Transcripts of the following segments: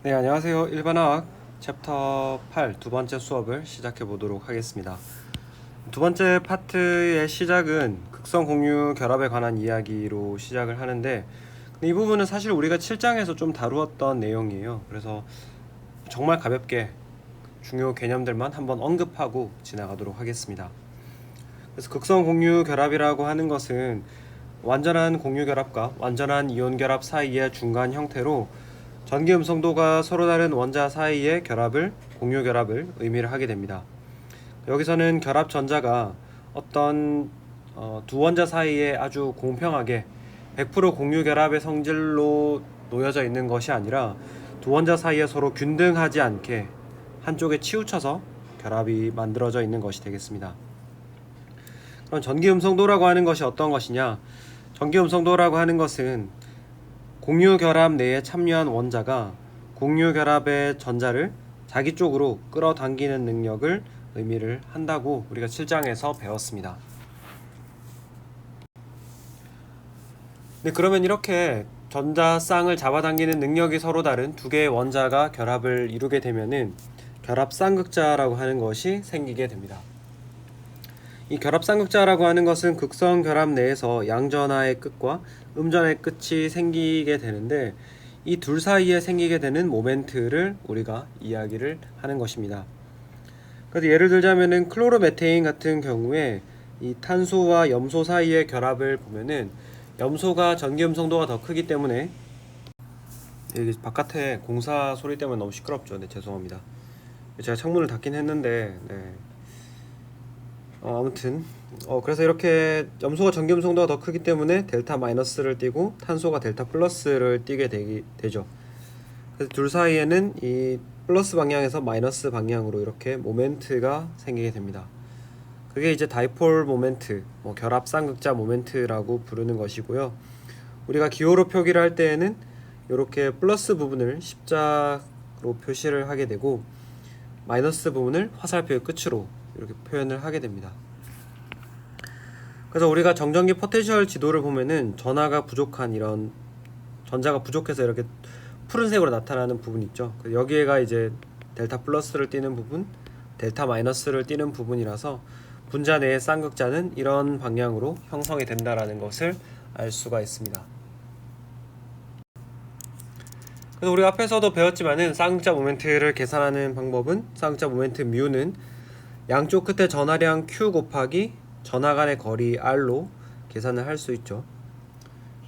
네, 안녕하세요. 일반화학 챕터 8 두 번째 수업을 시작해 보도록 하겠습니다. 두 번째 파트의 시작은 극성 공유 결합에 관한 이야기로 시작을 하는데, 이 부분은 사실 우리가 7장에서 좀 다루었던 내용이에요. 그래서 정말 가볍게 중요 개념들만 한번 언급하고 지나가도록 하겠습니다. 그래서 극성 공유 결합이라고 하는 것은 완전한 공유 결합과 완전한 이온 결합 사이의 중간 형태로 전기 음성도가 서로 다른 원자 사이의 결합을, 공유 결합을 의미를 하게 됩니다. 여기서는 결합 전자가 어떤 두 원자 사이에 아주 공평하게 100% 공유 결합의 성질로 놓여져 있는 것이 아니라 두 원자 사이에 서로 균등하지 않게 한쪽에 치우쳐서 결합이 만들어져 있는 것이 되겠습니다. 그럼 전기 음성도라고 하는 것이 어떤 것이냐? 전기 음성도라고 하는 것은 공유 결합 내에 참여한 원자가 공유 결합의 전자를 자기 쪽으로 끌어당기는 능력을 의미를 한다고 우리가 7장에서 배웠습니다. 네, 그러면 이렇게 전자 쌍을 잡아당기는 능력이 서로 다른 두 개의 원자가 결합을 이루게 되면은 결합 쌍극자라고 하는 것이 생기게 됩니다. 이 결합 쌍극자라고 하는 것은 극성 결합 내에서 양전하의 끝과 음전의 끝이 생기게 되는데, 이 둘 사이에 생기게 되는 모멘트를 우리가 이야기를 하는 것입니다. 그래서 예를 들자면은 클로로메테인 같은 경우에 이 탄소와 염소 사이의 결합을 보면은 염소가 전기 음성도가 더 크기 때문에, 여기 바깥에 공사 소리 때문에 너무 시끄럽죠. 네, 죄송합니다. 제가 창문을 닫긴 했는데, 네. 아무튼 그래서 이렇게 염소가 전기 음성도가 더 크기 때문에 델타 마이너스를 띄고 탄소가 델타 플러스를 띄게 되죠. 그래서 둘 사이에는 이 플러스 방향에서 마이너스 방향으로 이렇게 모멘트가 생기게 됩니다. 그게 이제 다이폴 모멘트, 결합 쌍극자 모멘트라고 부르는 것이고요. 우리가 기호로 표기를 할 때에는 이렇게 플러스 부분을 십자로 표시를 하게 되고, 마이너스 부분을 화살표의 끝으로 이렇게 표현을 하게 됩니다. 그래서 우리가 정전기 포텐셜 지도를 보면은 전하가 부족한, 이런 전자가 부족해서 이렇게 푸른색으로 나타나는 부분 있죠. 여기에가 이제 델타 플러스를 띄는 부분, 델타 마이너스를 띄는 부분이라서 분자 내의 쌍극자는 이런 방향으로 형성이 된다라는 것을 알 수가 있습니다. 그래서 우리가 앞에서도 배웠지만은 쌍극자 모멘트를 계산하는 방법은, 쌍극자 모멘트 뮤는 양쪽 끝에 전하량 Q 곱하기 전하 간의 거리 R로 계산을 할 수 있죠.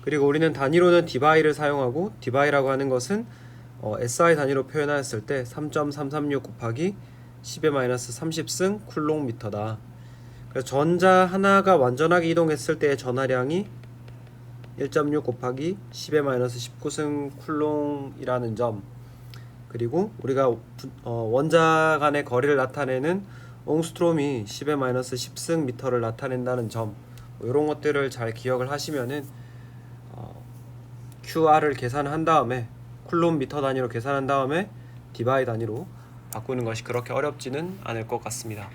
그리고 우리는 단위로는 dby를 사용하고, dby라고 하는 것은 SI 단위로 표현하였을 때 3.336 곱하기 10-30승 쿨롱미터다. 그래서 전자 하나가 완전하게 이동했을 때의 전하량이 1.6 곱하기 10-19승 쿨롱이라는 점, 그리고 우리가 원자 간의 거리를 나타내는 옹스트롬이 10-10승 미터를 나타낸다는 점, 이런 것들을 잘 기억을 하시면은 QR을 계산한 다음에 쿨롬 미터 단위로 계산한 다음에 디바이 단위로 바꾸는 것이 그렇게 어렵지는 않을 것 같습니다.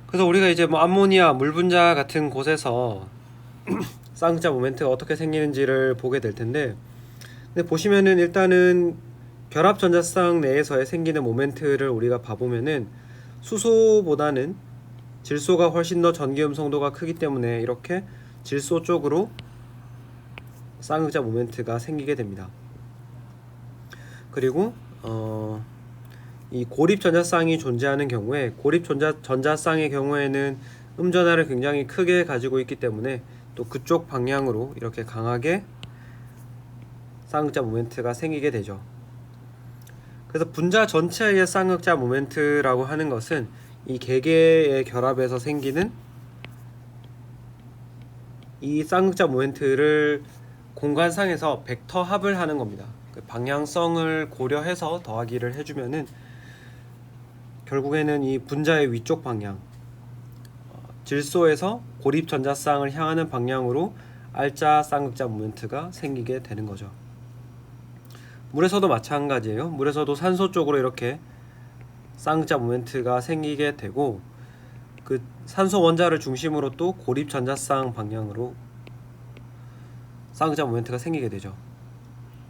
그래서 우리가 이제 암모니아 물 분자 같은 곳에서 쌍극자 모멘트가 어떻게 생기는지를 보게 될 텐데, 근데 보시면은 일단은 결합 전자쌍 내에서의 생기는 모멘트를 우리가 봐보면은 수소보다는 질소가 훨씬 더 전기 음성도가 크기 때문에 이렇게 질소 쪽으로 쌍극자 모멘트가 생기게 됩니다. 그리고 이 고립 전자쌍이 존재하는 경우에, 고립 전자쌍의 경우에는 음전하를 굉장히 크게 가지고 있기 때문에 또 그쪽 방향으로 이렇게 강하게 쌍극자 모멘트가 생기게 되죠. 그래서 분자 전체의 쌍극자 모멘트라고 하는 것은 이 개개의 결합에서 생기는 이 쌍극자 모멘트를 공간상에서 벡터 합을 하는 겁니다. 그 방향성을 고려해서 더하기를 해주면은 결국에는 이 분자의 위쪽 방향, 질소에서 고립 전자쌍을 향하는 방향으로 R자 쌍극자 모멘트가 생기게 되는 거죠. 물에서도 마찬가지예요. 물에서도 산소 쪽으로 이렇게 쌍극자 모멘트가 생기게 되고, 그 산소 원자를 중심으로 또 고립 전자쌍 방향으로 쌍극자 모멘트가 생기게 되죠.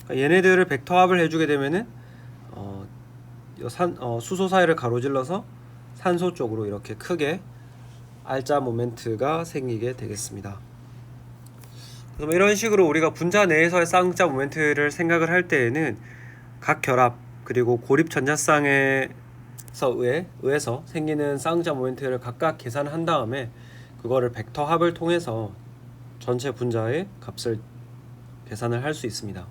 그러니까 얘네들을 벡터 합을 해주게 되면은 수소 사이를 가로질러서 산소 쪽으로 이렇게 크게 알자 모멘트가 생기게 되겠습니다. 그래서 뭐 이런 식으로 우리가 분자 내에서의 쌍극자 모멘트를 생각을 할 때에는 각 결합 그리고 고립 전자쌍에서 의해서 생기는 쌍극자 모멘트를 각각 계산한 다음에 그거를 벡터 합을 통해서 전체 분자의 값을 계산을 할 수 있습니다.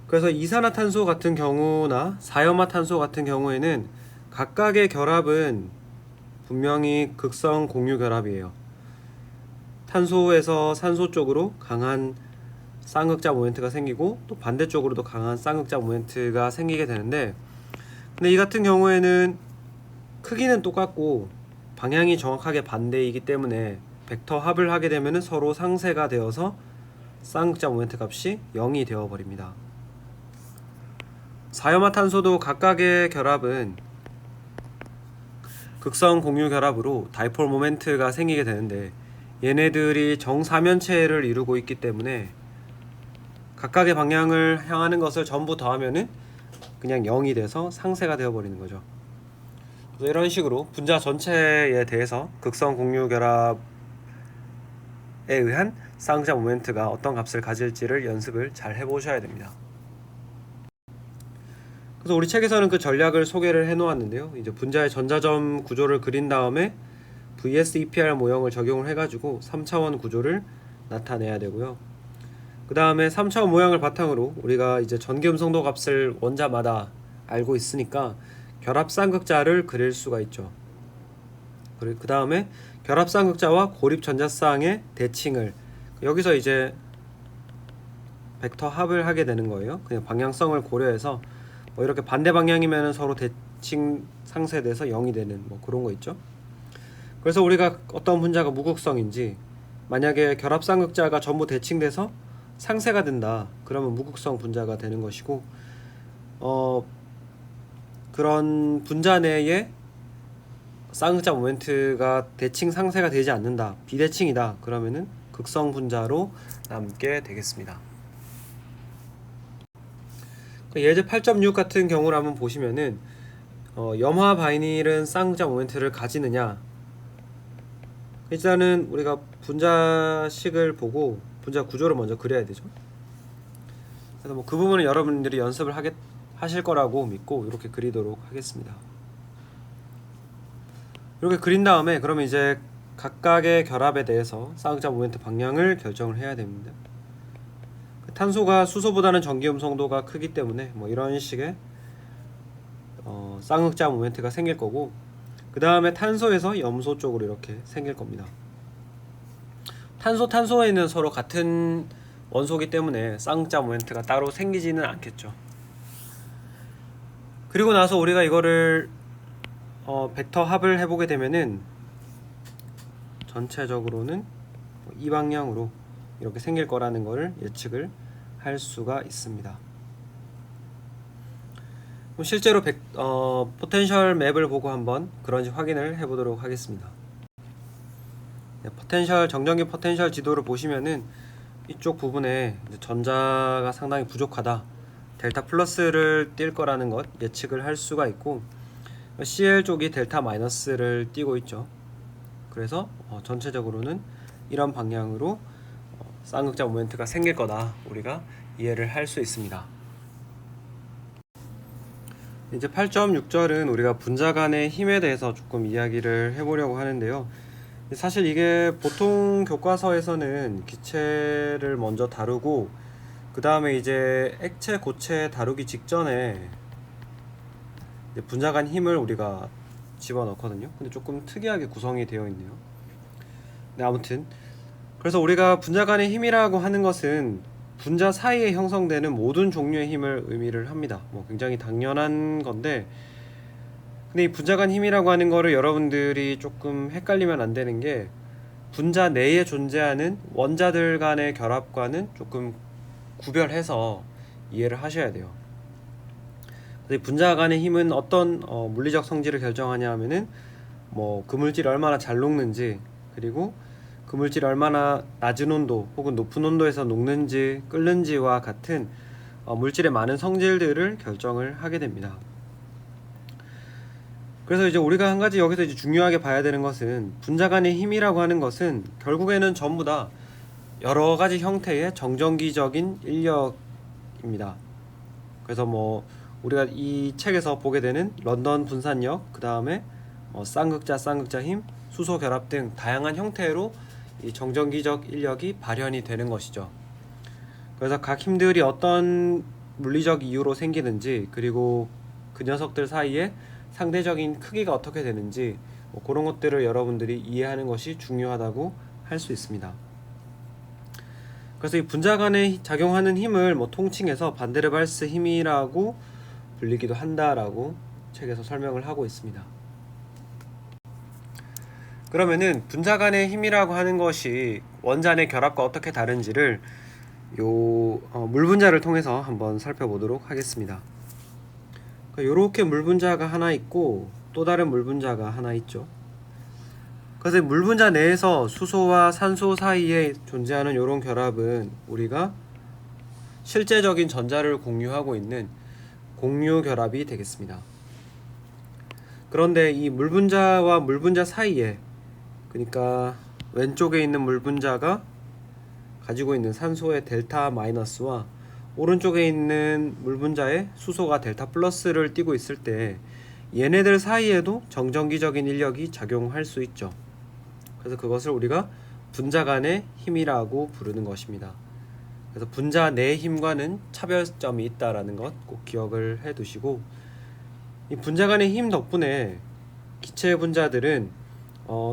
그래서 이산화탄소 같은 경우나 사염화탄소 같은 경우에는 각각의 결합은 분명히 극성 공유 결합이에요. 탄소에서 산소 쪽으로 강한 쌍극자 모멘트가 생기고 또 반대쪽으로도 강한 쌍극자 모멘트가 생기게 되는데, 근데 이 같은 경우에는 크기는 똑같고 방향이 정확하게 반대이기 때문에 벡터 합을 하게 되면 서로 상쇄가 되어서 쌍극자 모멘트 값이 0이 되어 버립니다. 사염화탄소도 각각의 결합은 극성 공유 결합으로 다이폴 모멘트가 생기게 되는데, 얘네들이 정사면체를 이루고 있기 때문에 각각의 방향을 향하는 것을 전부 더하면은 그냥 0이 돼서 상쇄가 되어 버리는 거죠. 그래서 이런 식으로 분자 전체에 대해서 극성 공유 결합에 의한 쌍극자 모멘트가 어떤 값을 가질지를 연습을 잘 해보셔야 됩니다. 그래서 우리 책에서는 그 전략을 소개를 해 놓았는데요. 이제 분자의 전자점 구조를 그린 다음에 VS-EPR 모형을 적용을 해가지고 3차원 구조를 나타내야 되고요. 그 다음에 3차원 모양을 바탕으로 우리가 이제 전기음성도 값을 원자마다 알고 있으니까 결합쌍극자를 그릴 수가 있죠. 그리고 그 다음에 결합쌍극자와 고립전자쌍의 대칭을 여기서 이제 벡터 합을 하게 되는 거예요. 그냥 방향성을 고려해서 뭐 이렇게 반대 방향이면 서로 대칭 상쇄돼서 0이 되는 뭐 그런 거 있죠. 그래서 우리가 어떤 분자가 무극성인지, 만약에 결합쌍극자가 전부 대칭돼서 상쇄가 된다 그러면 무극성 분자가 되는 것이고, 그런 분자 내에 쌍극자 모멘트가 대칭 상쇄가 되지 않는다, 비대칭이다 그러면은 극성 분자로 남게 되겠습니다. 예제 8.6 같은 경우를 한번 보시면은 염화 바이닐은 쌍극자 모멘트를 가지느냐, 일단은 우리가 분자식을 보고 분자 구조를 먼저 그려야 되죠. 그래서 뭐 그 부분은 여러분들이 연습을 하실 거라고 믿고 이렇게 그리도록 하겠습니다. 이렇게 그린 다음에 그러면 이제 각각의 결합에 대해서 쌍극자 모멘트 방향을 결정을 해야 됩니다. 탄소가 수소보다는 전기음성도가 크기 때문에 뭐 이런 식의 쌍극자 모멘트가 생길 거고, 그 다음에 탄소에서 염소 쪽으로 이렇게 생길 겁니다. 탄소에는 서로 같은 원소기 때문에 쌍극자 모멘트가 따로 생기지는 않겠죠. 그리고 나서 우리가 이거를 벡터 합을 해보게 되면은 전체적으로는 이 방향으로 이렇게 생길 거라는 것을 예측을 할 수가 있습니다. 실제로 포텐셜 맵을 보고 한번 그런지 확인을 해보도록 하겠습니다. 정전기 포텐셜 지도를 보시면은 이쪽 부분에 전자가 상당히 부족하다, 델타 플러스를 띌 거라는 것 예측을 할 수가 있고, CL 쪽이 델타 마이너스를 띄고 있죠. 그래서 전체적으로는 이런 방향으로 쌍극자 모멘트가 생길 거다 우리가 이해를 할 수 있습니다. 이제 8.6절은 우리가 분자 간의 힘에 대해서 조금 이야기를 해보려고 하는데요. 사실 이게 보통 교과서에서는 기체를 먼저 다루고 그 다음에 이제 액체, 고체 다루기 직전에 분자 간 힘을 우리가 집어넣거든요. 근데 조금 특이하게 구성이 되어 있네요. 네, 아무튼 그래서 우리가 분자 간의 힘이라고 하는 것은 분자 사이에 형성되는 모든 종류의 힘을 의미를 합니다. 뭐 굉장히 당연한 건데, 근데 이 분자 간 힘이라고 하는 거를 여러분들이 조금 헷갈리면 안 되는 게, 분자 내에 존재하는 원자들 간의 결합과는 조금 구별해서 이해를 하셔야 돼요. 분자 간의 힘은 어떤 물리적 성질을 결정하냐 하면은 뭐 그 물질이 얼마나 잘 녹는지, 그리고 그 물질이 얼마나 낮은 온도 혹은 높은 온도에서 녹는지 끓는지와 같은 물질의 많은 성질들을 결정을 하게 됩니다. 그래서 이제 우리가 한 가지 여기서 이제 중요하게 봐야 되는 것은 분자 간의 힘이라고 하는 것은 결국에는 전부 다 여러 가지 형태의 정전기적인 인력입니다. 그래서 뭐 우리가 이 책에서 보게 되는 런던 분산력, 그 다음에 쌍극자, 쌍극자 힘, 수소 결합 등 다양한 형태로 이 정전기적 인력이 발현이 되는 것이죠. 그래서 각 힘들이 어떤 물리적 이유로 생기는지, 그리고 그 녀석들 사이에 상대적인 크기가 어떻게 되는지 그런 것들을 여러분들이 이해하는 것이 중요하다고 할 수 있습니다. 그래서 이 분자 간에 작용하는 힘을 통칭해서 반데르발스 힘이라고 불리기도 한다라고 책에서 설명을 하고 있습니다. 그러면은 분자 간의 힘이라고 하는 것이 원자 내 결합과 어떻게 다른지를 물 분자를 통해서 한번 살펴보도록 하겠습니다. 이렇게 물 분자가 하나 있고 또 다른 물 분자가 하나 있죠. 그래서 물 분자 내에서 수소와 산소 사이에 존재하는 이런 결합은 우리가 실제적인 전자를 공유하고 있는 공유 결합이 되겠습니다. 그런데 이 물 분자와 물 분자 사이에, 그러니까 왼쪽에 있는 물 분자가 가지고 있는 산소의 델타 마이너스와 오른쪽에 있는 물 분자의 수소가 델타 플러스를 띠고 있을 때 얘네들 사이에도 정전기적인 인력이 작용할 수 있죠. 그래서 그것을 우리가 분자 간의 힘이라고 부르는 것입니다. 그래서 분자 내 힘과는 차별점이 있다라는 것 꼭 기억을 해 두시고, 이 분자 간의 힘 덕분에 기체 분자들은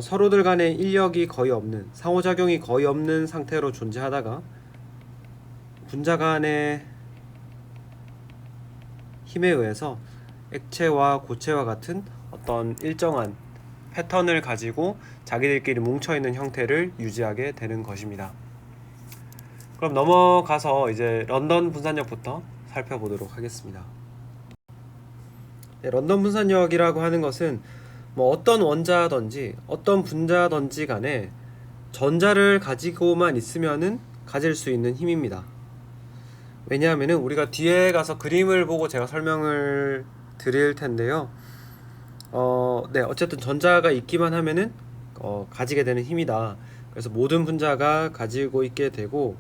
서로들 간의 인력이 거의 없는, 상호작용이 거의 없는 상태로 존재하다가 분자 간의 힘에 의해서 액체와 고체와 같은 어떤 일정한 패턴을 가지고 자기들끼리 뭉쳐있는 형태를 유지하게 되는 것입니다. 그럼 넘어가서 이제 런던 분산력부터 살펴보도록 하겠습니다. 런던 분산력이라고 하는 것은 어떤 원자든지 어떤 분자든지 간에 전자를 가지고만 있으면은 가질 수 있는 힘입니다. 왜냐하면은 우리가 뒤에 가서 그림을 보고 제가 설명을 드릴 텐데요. 어쨌든 전자가 있기만 하면은 가지게 되는 힘이다. 그래서 모든 분자가 가지고 있게 되고,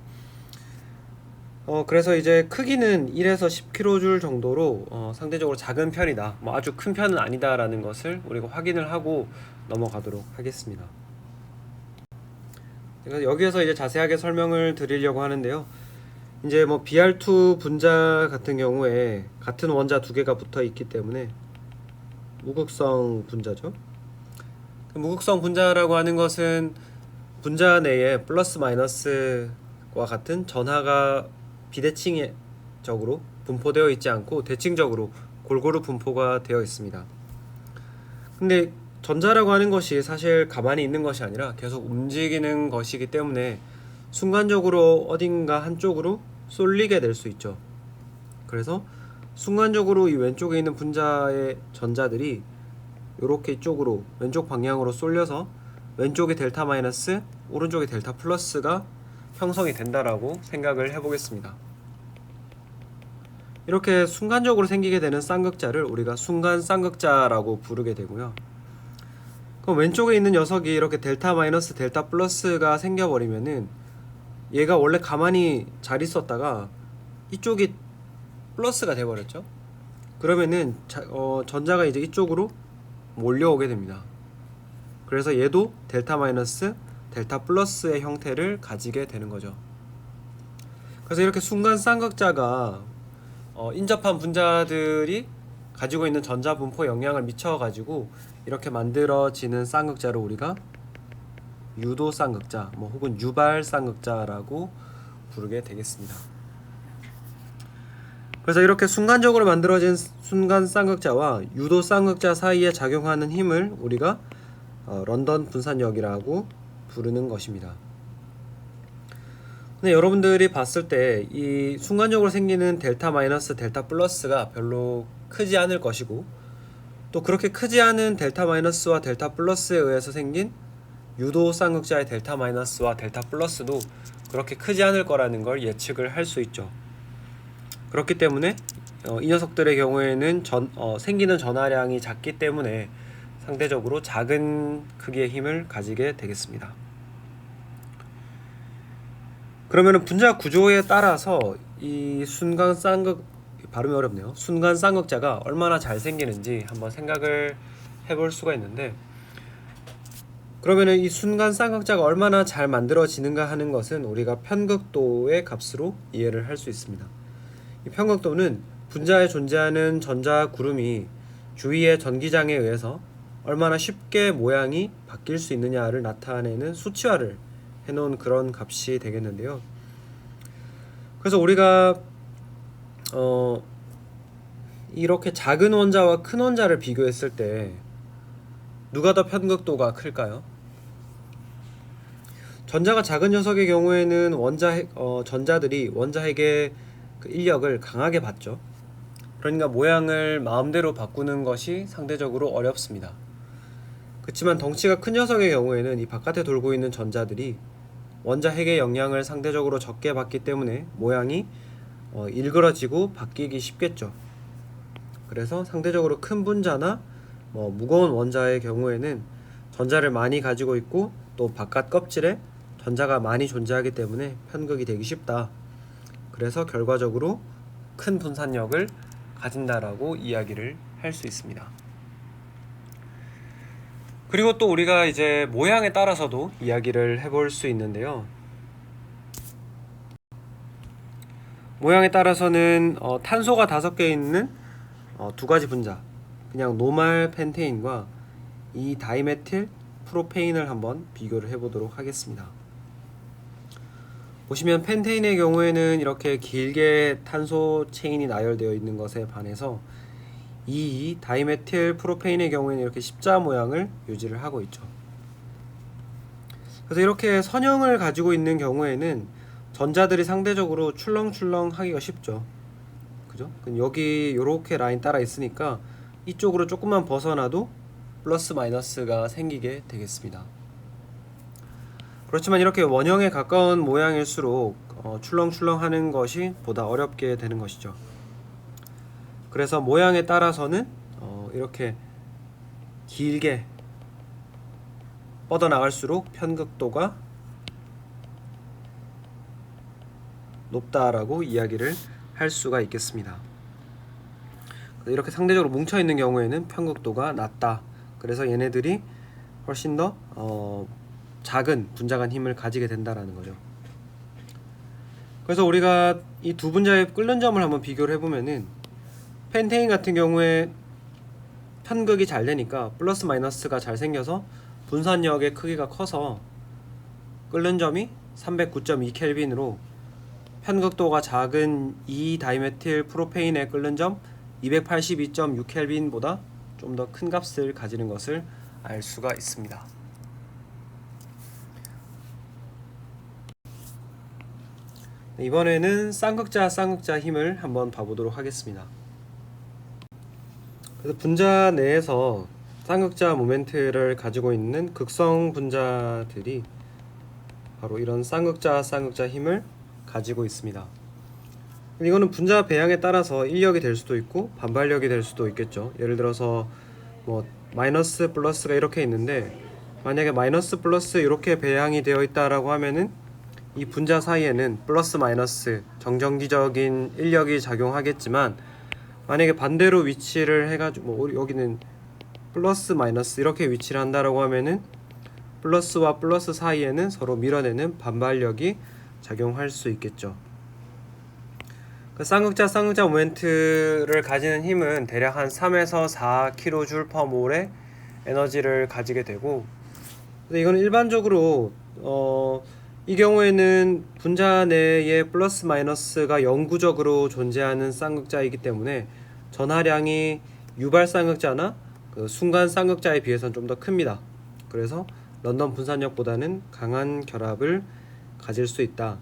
그래서 이제 크기는 1에서 10kJ 정도로 상대적으로 작은 편이다. 아주 큰 편은 아니다라는 것을 우리가 확인을 하고 넘어가도록 하겠습니다. 제가 여기에서 이제 자세하게 설명을 드리려고 하는데요. 이제 Br2 분자 같은 경우에 같은 원자 두 개가 붙어 있기 때문에 무극성 분자죠. 무극성 분자라고 하는 것은 분자 내에 플러스 마이너스와 같은 전하가 비대칭적으로 분포되어 있지 않고 대칭적으로 골고루 분포가 되어 있습니다. 근데 전자라고 하는 것이 사실 가만히 있는 것이 아니라 계속 움직이는 것이기 때문에 순간적으로 어딘가 한쪽으로 쏠리게 될 수 있죠. 그래서 순간적으로 이 왼쪽에 있는 분자의 전자들이 이렇게 이쪽으로 왼쪽 방향으로 쏠려서 왼쪽에 델타 마이너스, 오른쪽에 델타 플러스가 형성이 된다라고 생각을 해보겠습니다. 이렇게 순간적으로 생기게 되는 쌍극자를 우리가 순간 쌍극자라고 부르게 되고요. 그럼 왼쪽에 있는 녀석이 이렇게 델타 마이너스, 델타 플러스가 생겨버리면은 얘가 원래 가만히 잘 있었다가 이쪽이 플러스가 돼버렸죠. 그러면은 전자가 이제 이쪽으로 몰려오게 됩니다. 그래서 얘도 델타 마이너스, 델타 플러스의 형태를 가지게 되는 거죠. 그래서 이렇게 순간 쌍극자가 인접한 분자들이 가지고 있는 전자 분포에 영향을 미쳐가지고 이렇게 만들어지는 쌍극자를 우리가 유도 쌍극자, 혹은 유발 쌍극자라고 부르게 되겠습니다. 그래서 이렇게 순간적으로 만들어진 순간 쌍극자와 유도 쌍극자 사이에 작용하는 힘을 우리가 런던 분산력이라고 부르는 것입니다. 근데 여러분들이 봤을 때 이 순간적으로 생기는 델타 마이너스, 델타 플러스가 별로 크지 않을 것이고, 또 그렇게 크지 않은 델타 마이너스와 델타 플러스에 의해서 생긴 유도 쌍극자의 델타 마이너스와 델타 플러스도 그렇게 크지 않을 거라는 걸 예측을 할 수 있죠. 그렇기 때문에 이 녀석들의 경우에는 생기는 전하량이 작기 때문에 상대적으로 작은 크기의 힘을 가지게 되겠습니다. 그러면 분자 구조에 따라서 이 발음이 어렵네요. 순간 쌍극자가 얼마나 잘 생기는지 한번 생각을 해볼 수가 있는데, 그러면 이 순간 쌍극자가 얼마나 잘 만들어지는가 하는 것은 우리가 편극도의 값으로 이해를 할 수 있습니다. 이 편극도는 분자에 존재하는 전자 구름이 주위의 전기장에 의해서 얼마나 쉽게 모양이 바뀔 수 있느냐를 나타내는 수치화를 해놓은 그런 값이 되겠는데요. 그래서 우리가 이렇게 작은 원자와 큰 원자를 비교했을 때 누가 더 편극도가 클까요? 전자가 작은 녀석의 경우에는 전자들이 원자핵의 그 인력을 강하게 받죠. 그러니까 모양을 마음대로 바꾸는 것이 상대적으로 어렵습니다. 그렇지만 덩치가 큰 녀석의 경우에는 이 바깥에 돌고 있는 전자들이 원자핵의 영향을 상대적으로 적게 받기 때문에 모양이 일그러지고 바뀌기 쉽겠죠. 그래서 상대적으로 큰 분자나 무거운 원자의 경우에는 전자를 많이 가지고 있고 또 바깥 껍질에 전자가 많이 존재하기 때문에 편극이 되기 쉽다. 그래서 결과적으로 큰 분산력을 가진다라고 이야기를 할 수 있습니다. 그리고 또 우리가 이제 모양에 따라서도 이야기를 해볼 수 있는데요. 모양에 따라서는 탄소가 5개 있는 두 가지 분자, 그냥 노말 펜테인과 이 다이메틸 프로페인을 한번 비교를 해보도록 하겠습니다. 보시면 펜테인의 경우에는 이렇게 길게 탄소 체인이 나열되어 있는 것에 반해서 이 다이메틸 프로페인의 경우에는 이렇게 십자 모양을 유지를 하고 있죠. 그래서 이렇게 선형을 가지고 있는 경우에는 전자들이 상대적으로 출렁출렁 하기가 쉽죠. 그죠? 여기 이렇게 라인 따라 있으니까 이쪽으로 조금만 벗어나도 플러스 마이너스가 생기게 되겠습니다. 그렇지만 이렇게 원형에 가까운 모양일수록 출렁출렁 하는 것이 보다 어렵게 되는 것이죠. 그래서 모양에 따라서는 이렇게 길게 뻗어나갈수록 편극도가 높다라고 이야기를 할 수가 있겠습니다. 이렇게 상대적으로 뭉쳐있는 경우에는 편극도가 낮다. 그래서 얘네들이 훨씬 더 작은 분자 간 힘을 가지게 된다라는 거죠. 그래서 우리가 이 두 분자의 끓는 점을 한번 비교를 해보면은 펜테인 같은 경우에 편극이 잘 되니까 플러스 마이너스가 잘 생겨서 분산력의 크기가 커서 끓는 점이 309.2켈빈으로 편극도가 작은 이 다이메틸 프로페인의 끓는 점 282.6켈빈보다 좀 더 큰 값을 가지는 것을 알 수가 있습니다. 이번에는 쌍극자 힘을 한번 봐보도록 하겠습니다. 그래서 분자 내에서 쌍극자 모멘트를 가지고 있는 극성 분자들이 바로 이런 쌍극자 힘을 가지고 있습니다. 이거는 분자 배양에 따라서 인력이 될 수도 있고 반발력이 될 수도 있겠죠. 예를 들어서 마이너스 플러스가 이렇게 있는데 만약에 마이너스 플러스 이렇게 배양이 되어 있다라고 하면은 이 분자 사이에는 플러스 마이너스 정전기적인 인력이 작용하겠지만, 만약에 반대로 위치를 해가지고 여기는 플러스 마이너스 이렇게 위치를 한다라고 하면은 플러스와 플러스 사이에는 서로 밀어내는 반발력이 작용할 수 있겠죠. 쌍극자 모멘트를 가지는 힘은 대략 한 3에서 4kJ/몰의 에너지를 가지게 되고, 이건 일반적으로 이 경우에는 분자 내에 플러스 마이너스가 영구적으로 존재하는 쌍극자이기 때문에 전하량이 유발 쌍극자나 순간 쌍극자에 비해서는 좀 더 큽니다. 그래서 런던 분산력보다는 강한 결합을 가질 수 있다.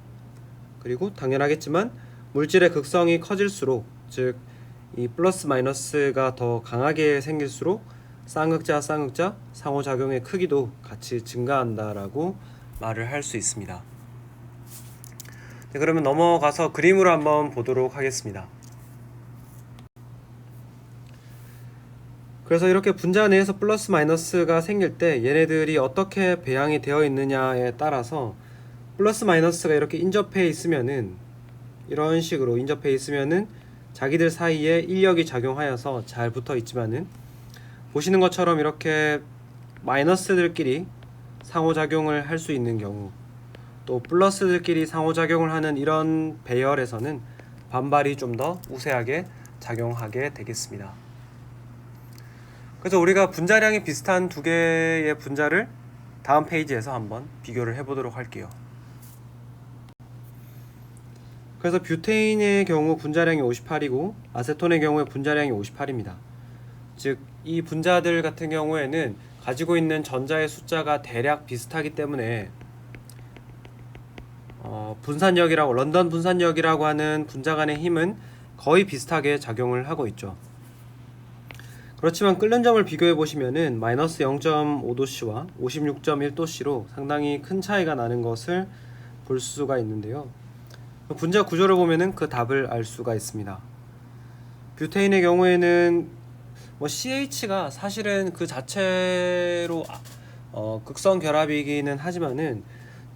그리고 당연하겠지만 물질의 극성이 커질수록, 즉 이 플러스 마이너스가 더 강하게 생길수록 쌍극자 쌍극자 상호작용의 크기도 같이 증가한다라고 말을 할 수 있습니다. 네, 그러면 넘어가서 그림으로 한번 보도록 하겠습니다. 그래서 이렇게 분자 내에서 플러스 마이너스가 생길 때 얘네들이 어떻게 배양이 되어 있느냐에 따라서 플러스 마이너스가 이렇게 인접해 있으면은, 이런 식으로 인접해 있으면은 자기들 사이에 인력이 작용하여서 잘 붙어 있지만은, 보시는 것처럼 이렇게 마이너스들끼리 상호작용을 할 수 있는 경우, 또 플러스들끼리 상호작용을 하는 이런 배열에서는 반발이 좀 더 우세하게 작용하게 되겠습니다. 그래서 우리가 분자량이 비슷한 두 개의 분자를 다음 페이지에서 한번 비교를 해보도록 할게요. 그래서 뷰테인의 경우 분자량이 58이고 아세톤의 경우에 분자량이 58입니다. 즉 이 분자들 같은 경우에는 가지고 있는 전자의 숫자가 대략 비슷하기 때문에 분산력이라고, 런던 분산력이라고 하는 분자 간의 힘은 거의 비슷하게 작용을 하고 있죠. 그렇지만 끓는 점을 비교해 보시면은 마이너스 0.5도씨와 56.1도씨로 상당히 큰 차이가 나는 것을 볼 수가 있는데요. 분자 구조를 보면은 그 답을 알 수가 있습니다. 뷰테인의 경우에는 CH가 사실은 그 자체로 극성 결합이기는 하지만은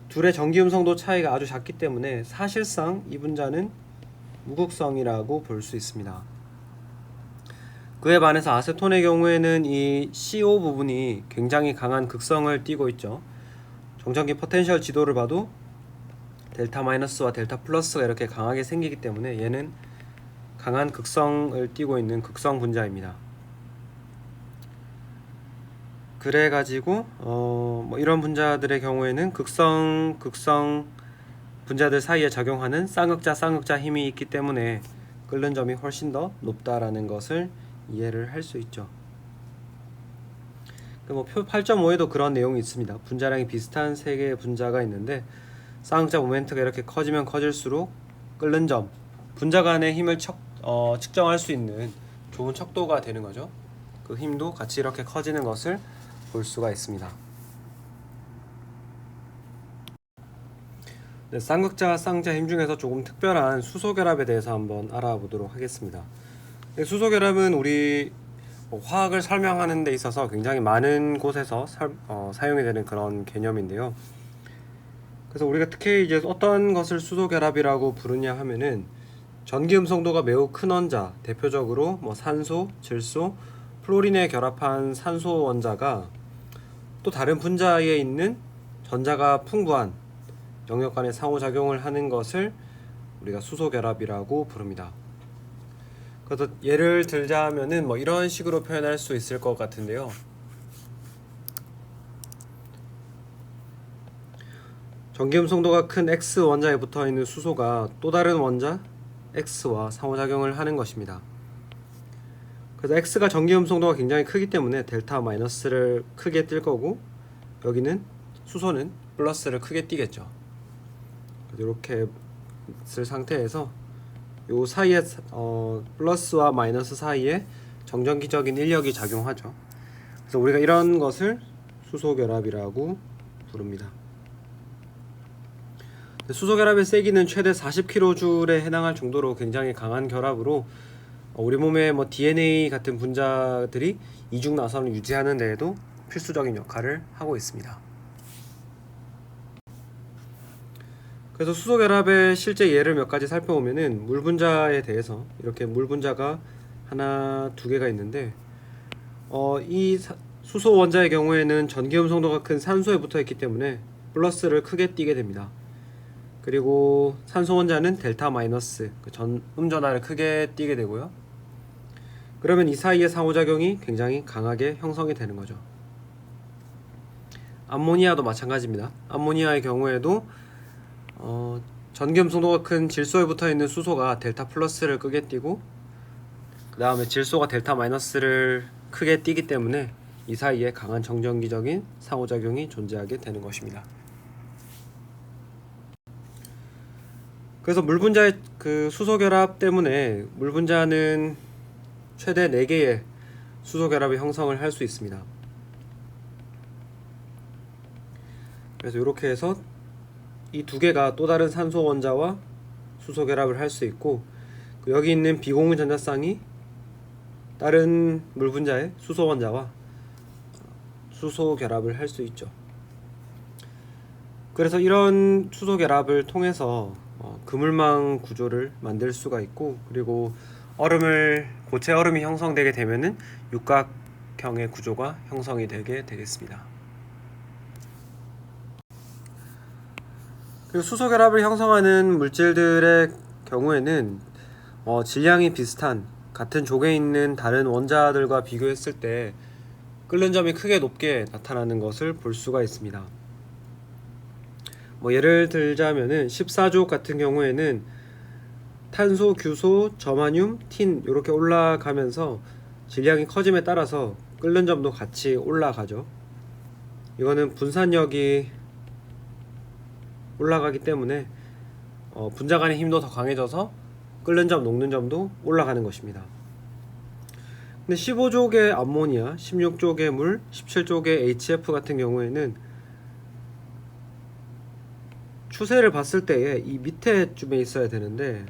둘의 전기음성도 차이가 아주 작기 때문에 사실상 이 분자는 무극성이라고 볼 수 있습니다. 그에 반해서 아세톤의 경우에는 이 CO 부분이 굉장히 강한 극성을 띠고 있죠. 정전기 포텐셜 지도를 봐도 델타 마이너스와 델타 플러스가 이렇게 강하게 생기기 때문에 얘는 강한 극성을 띠고 있는 극성 분자입니다. 그래가지고 이런 분자들의 경우에는 극성 분자들 사이에 작용하는 쌍극자 힘이 있기 때문에 끓는 점이 훨씬 더 높다라는 것을 이해를 할 수 있죠. 표 8.5에도 그런 내용이 있습니다. 분자량이 비슷한 세 개의 분자가 있는데 쌍극자 모멘트가 이렇게 커지면 커질수록 끓는 점, 분자 간의 힘을 측정할 수 있는 좋은 척도가 되는 거죠. 그 힘도 같이 이렇게 커지는 것을 볼 수가 있습니다. 네, 쌍극자 쌍자 힘 중에서 조금 특별한 수소결합에 대해서 한번 알아보도록 하겠습니다. 네, 수소결합은 우리 화학을 설명하는 데 있어서 굉장히 많은 곳에서 사용이 되는 그런 개념인데요. 그래서 우리가 특히 이제 어떤 것을 수소결합이라고 부르냐 하면은 전기음성도가 매우 큰 원자, 대표적으로 산소, 질소, 플로린에 결합한 산소 원자가 또 다른 분자에 있는 전자가 풍부한 영역 간의 상호작용을 하는 것을 우리가 수소결합이라고 부릅니다. 그래서 예를 들자면은 이런 식으로 표현할 수 있을 것 같은데요. 전기음성도가 큰 X 원자에 붙어 있는 수소가 또 다른 원자 X와 상호작용을 하는 것입니다. 그래서 X가 전기음성도가 굉장히 크기 때문에 델타 마이너스를 크게 띌 거고, 여기는 수소는 플러스를 크게 띄겠죠. 이렇게 쓸 상태에서 요 사이에 플러스와 마이너스 사이에 정전기적인 인력이 작용하죠. 그래서 우리가 이런 것을 수소결합이라고 부릅니다. 수소결합의 세기는 최대 40kJ에 해당할 정도로 굉장히 강한 결합으로 우리 몸의 DNA 같은 분자들이 이중 나선을 유지하는 데에도 필수적인 역할을 하고 있습니다. 그래서 수소결합의 실제 예를 몇 가지 살펴보면은 물 분자에 대해서 이렇게 물 분자가 하나, 두 개가 있는데 이 수소 원자의 경우에는 전기음성도가 큰 산소에 붙어 있기 때문에 플러스를 크게 띄게 됩니다. 그리고 산소 원자는 델타 마이너스, 음전하를 크게 띄게 되고요. 그러면 이 사이의 상호작용이 굉장히 강하게 형성이 되는 거죠. 암모니아도 마찬가지입니다. 암모니아의 경우에도 전기음성도가 큰 질소에 붙어있는 수소가 델타 플러스를 크게 띄고, 그 다음에 질소가 델타 마이너스를 크게 띄기 때문에 이 사이에 강한 정전기적인 상호작용이 존재하게 되는 것입니다. 그래서 물분자의 그 수소결합 때문에 물분자는 최대 4개의 수소 결합의 형성을 할 수 있습니다. 그래서 이렇게 해서 이 두 개가 또 다른 산소 원자와 수소 결합을 할 수 있고, 여기 있는 비공유 전자쌍이 다른 물 분자의 수소 원자와 수소 결합을 할 수 있죠. 그래서 이런 수소 결합을 통해서 그물망 구조를 만들 수가 있고, 그리고 고체 얼음이 형성되게 되면은 육각형의 구조가 형성이 되게 되겠습니다. 그리고 수소 결합을 형성하는 물질들의 경우에는 질량이 비슷한 같은 족에 있는 다른 원자들과 비교했을 때 끓는 점이 크게 높게 나타나는 것을 볼 수가 있습니다. 예를 들자면은 14족 같은 경우에는 탄소, 규소, 저마늄, 틴 이렇게 올라가면서 질량이 커짐에 따라서 끓는 점도 같이 올라가죠. 이거는 분산력이 올라가기 때문에 분자 간의 힘도 더 강해져서 끓는 점, 녹는 점도 올라가는 것입니다. 근데 15족의 암모니아, 16족의 물, 17족의 HF 같은 경우에는 추세를 봤을 때에 이 밑에쯤에 있어야 되는데,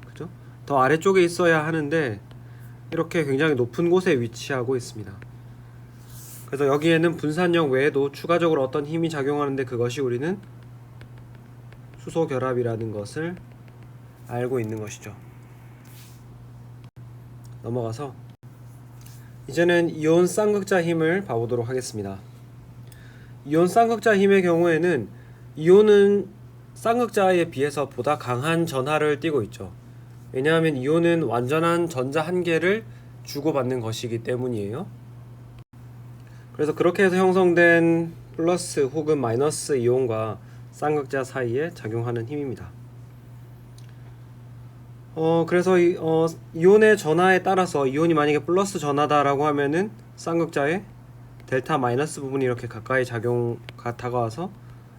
그죠? 더 아래쪽에 있어야 하는데 이렇게 굉장히 높은 곳에 위치하고 있습니다. 그래서 여기에는 분산력 외에도 추가적으로 어떤 힘이 작용하는데, 그것이 우리는 수소 결합이라는 것을 알고 있는 것이죠. 넘어가서 이제는 이온 쌍극자 힘을 봐보도록 하겠습니다. 이온 쌍극자 힘의 경우에는 이온은 쌍극자에 비해서 보다 강한 전하를 띠고 있죠. 왜냐하면 이온은 완전한 전자 한 개를 주고받는 것이기 때문이에요. 그래서 그렇게 해서 형성된 플러스 혹은 마이너스 이온과 쌍극자 사이에 작용하는 힘입니다. 그래서 이온의 전하에 따라서 이온이 만약에 플러스 전하다라고 하면은 쌍극자의 델타 마이너스 부분이 이렇게 가까이 다가와서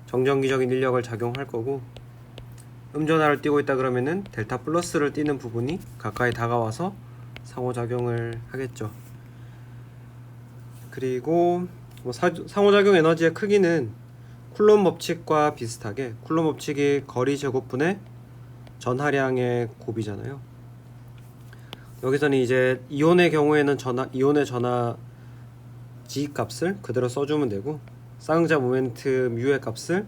정전기적인 인력을 작용할 거고, 음전하를 띄고 있다 그러면은 델타 플러스를 띄는 부분이 가까이 다가와서 상호작용을 하겠죠. 그리고 상호작용 에너지의 크기는 쿨롬 법칙과 비슷하게, 쿨롬 법칙이 거리 제곱분의 전하량의 곱이잖아요. 여기서는 이제 이온의 경우에는 이온의 전하 G 값을 그대로 써주면 되고, 쌍극자 모멘트 뮤의 값을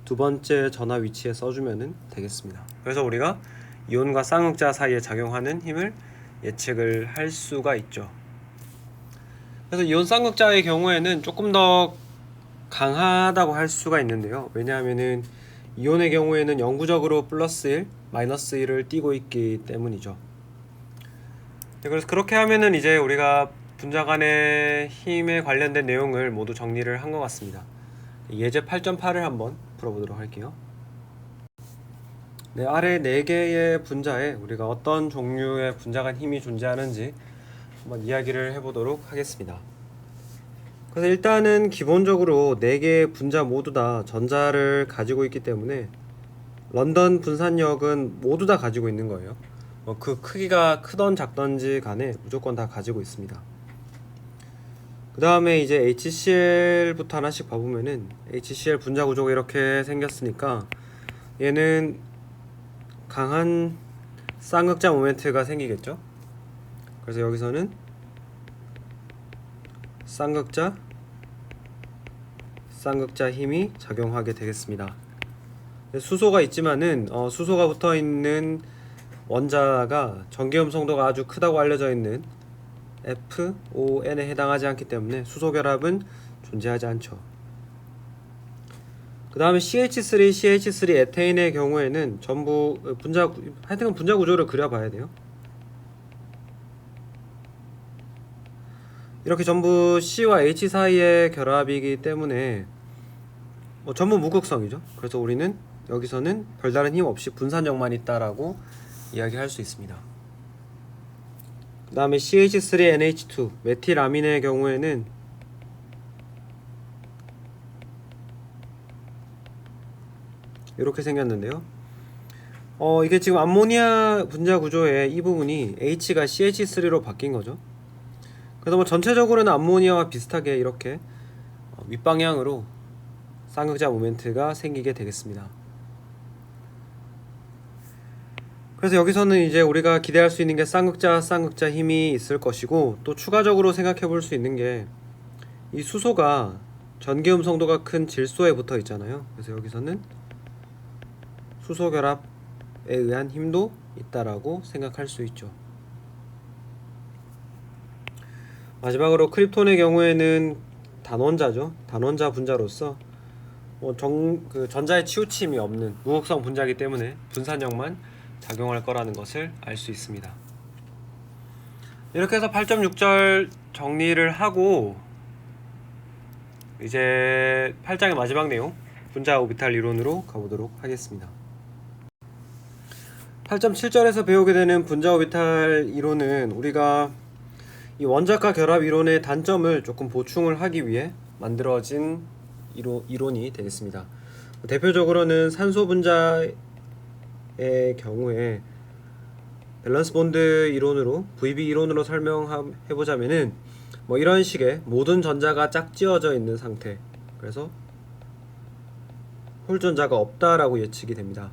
두 번째 전하 위치에 써주면 되겠습니다. 그래서 우리가 이온과 쌍극자 사이에 작용하는 힘을 예측을 할 수가 있죠. 그래서 이온 쌍극자의 경우에는 조금 더 강하다고 할 수가 있는데요. 왜냐하면은 이온의 경우에는 영구적으로 플러스 1, 마이너스 1을 띄고 있기 때문이죠. 그래서 그렇게 하면은 이제 우리가 분자 간의 힘에 관련된 내용을 모두 정리를 한 것 같습니다. 예제 8.8을 한번 풀어보도록 할게요. 네, 아래 4개의 분자에 우리가 어떤 종류의 분자 간 힘이 존재하는지 한번 이야기를 해보도록 하겠습니다. 그래서 일단은 기본적으로 4개의 분자 모두 다 전자를 가지고 있기 때문에 런던 분산력은 모두 다 가지고 있는 거예요. 그 크기가 크던 작던지 간에 무조건 다 가지고 있습니다. 그 다음에 이제 HCl부터 하나씩 봐보면은 HCl 분자 구조가 이렇게 생겼으니까 얘는 강한 쌍극자 모멘트가 생기겠죠. 그래서 여기서는 쌍극자 힘이 작용하게 되겠습니다. 수소가 있지만은 수소가 붙어있는 원자가 전기음 성도가 아주 크다고 알려져 있는 FON에 해당하지 않기 때문에 수소 결합은 존재하지 않죠. 그 다음에 CH3 에테인의 경우에는 전부 하여튼 분자 구조를 그려봐야 돼요. 이렇게 전부 C와 H 사이의 결합이기 때문에 전부 무극성이죠. 그래서 우리는 여기서는 별다른 힘 없이 분산력만 있다라고 이야기할 수 있습니다. 그 다음에 CH3NH2 메틸아민의 경우에는 이렇게 생겼는데요. 이게 지금 암모니아 분자 구조의 이 부분이 H가 CH3로 바뀐 거죠. 그래서 뭐 전체적으로는 암모니아와 비슷하게 이렇게 윗방향으로 쌍극자 모멘트가 생기게 되겠습니다. 그래서 여기서는 이제 우리가 기대할 수 있는 게 쌍극자 힘이 있을 것이고, 또 추가적으로 생각해 볼 수 있는 게 이 수소가 전기음 성도가 큰 질소에 붙어 있잖아요. 그래서 여기서는 수소 결합에 의한 힘도 있다라고 생각할 수 있죠. 마지막으로 크립톤의 경우에는 단원자죠. 단원자 분자로서 전자의 치우침이 없는 무극성 분자이기 때문에 분산력만 작용할 거라는 것을 알 수 있습니다. 이렇게 해서 8.6절 정리를 하고 이제 8장의 마지막 내용 분자 오비탈 이론으로 가보도록 하겠습니다. 8.7절에서 배우게 되는 분자 오비탈 이론은 우리가 이 원자과 결합 이론의 단점을 조금 보충을 하기 위해 만들어진 이론이 되겠습니다. 대표적으로는 산소 분자의 경우에 밸런스 본드 이론으로 VB 이론으로 설명해 보자면은 뭐 이런 식의 모든 전자가 짝지어져 있는 상태, 그래서 홀전자가 없다라고 예측이 됩니다.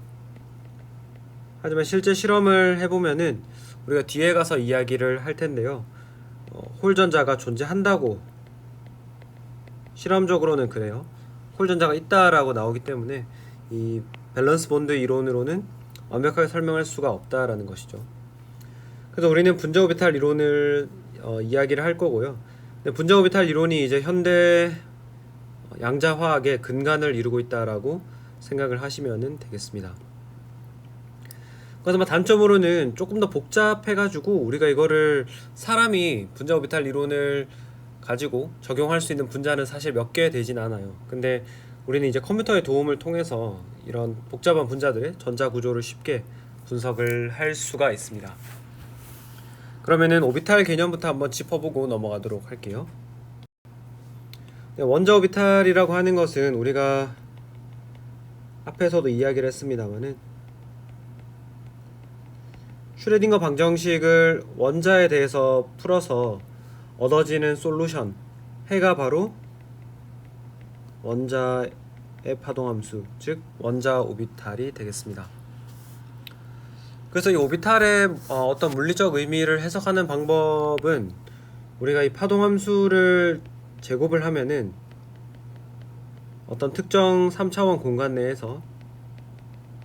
하지만 실제 실험을 해보면은 우리가 뒤에 가서 이야기를 할 텐데요, 홀전자가 존재한다고, 실험적으로는 그래요. 홀전자가 있다라고 나오기 때문에 이 밸런스 본드 이론으로는 완벽하게 설명할 수가 없다라는 것이죠. 그래서 우리는 분자 오비탈 이론을 이야기를 할 거고요. 근데 분자 오비탈 이론이 이제 현대 양자화학의 근간을 이루고 있다라고 생각을 하시면 되겠습니다. 그래서 단점으로는 조금 더 복잡해가지고 우리가 이거를 사람이 분자 오비탈 이론을 가지고 적용할 수 있는 분자는 사실 몇 개 되진 않아요. 근데 우리는 이제 컴퓨터의 도움을 통해서 이런 복잡한 분자들의 전자 구조를 쉽게 분석을 할 수가 있습니다. 그러면은 오비탈 개념부터 한번 짚어보고 넘어가도록 할게요. 원자 오비탈이라고 하는 것은 우리가 앞에서도 이야기를 했습니다만은 슈레딩거 방정식을 원자에 대해서 풀어서 얻어지는 솔루션, 해가 바로 원자의 파동함수, 즉 원자 오비탈이 되겠습니다. 그래서 이 오비탈의 어떤 물리적 의미를 해석하는 방법은 우리가 이 파동함수를 제곱을 하면은 어떤 특정 3차원 공간 내에서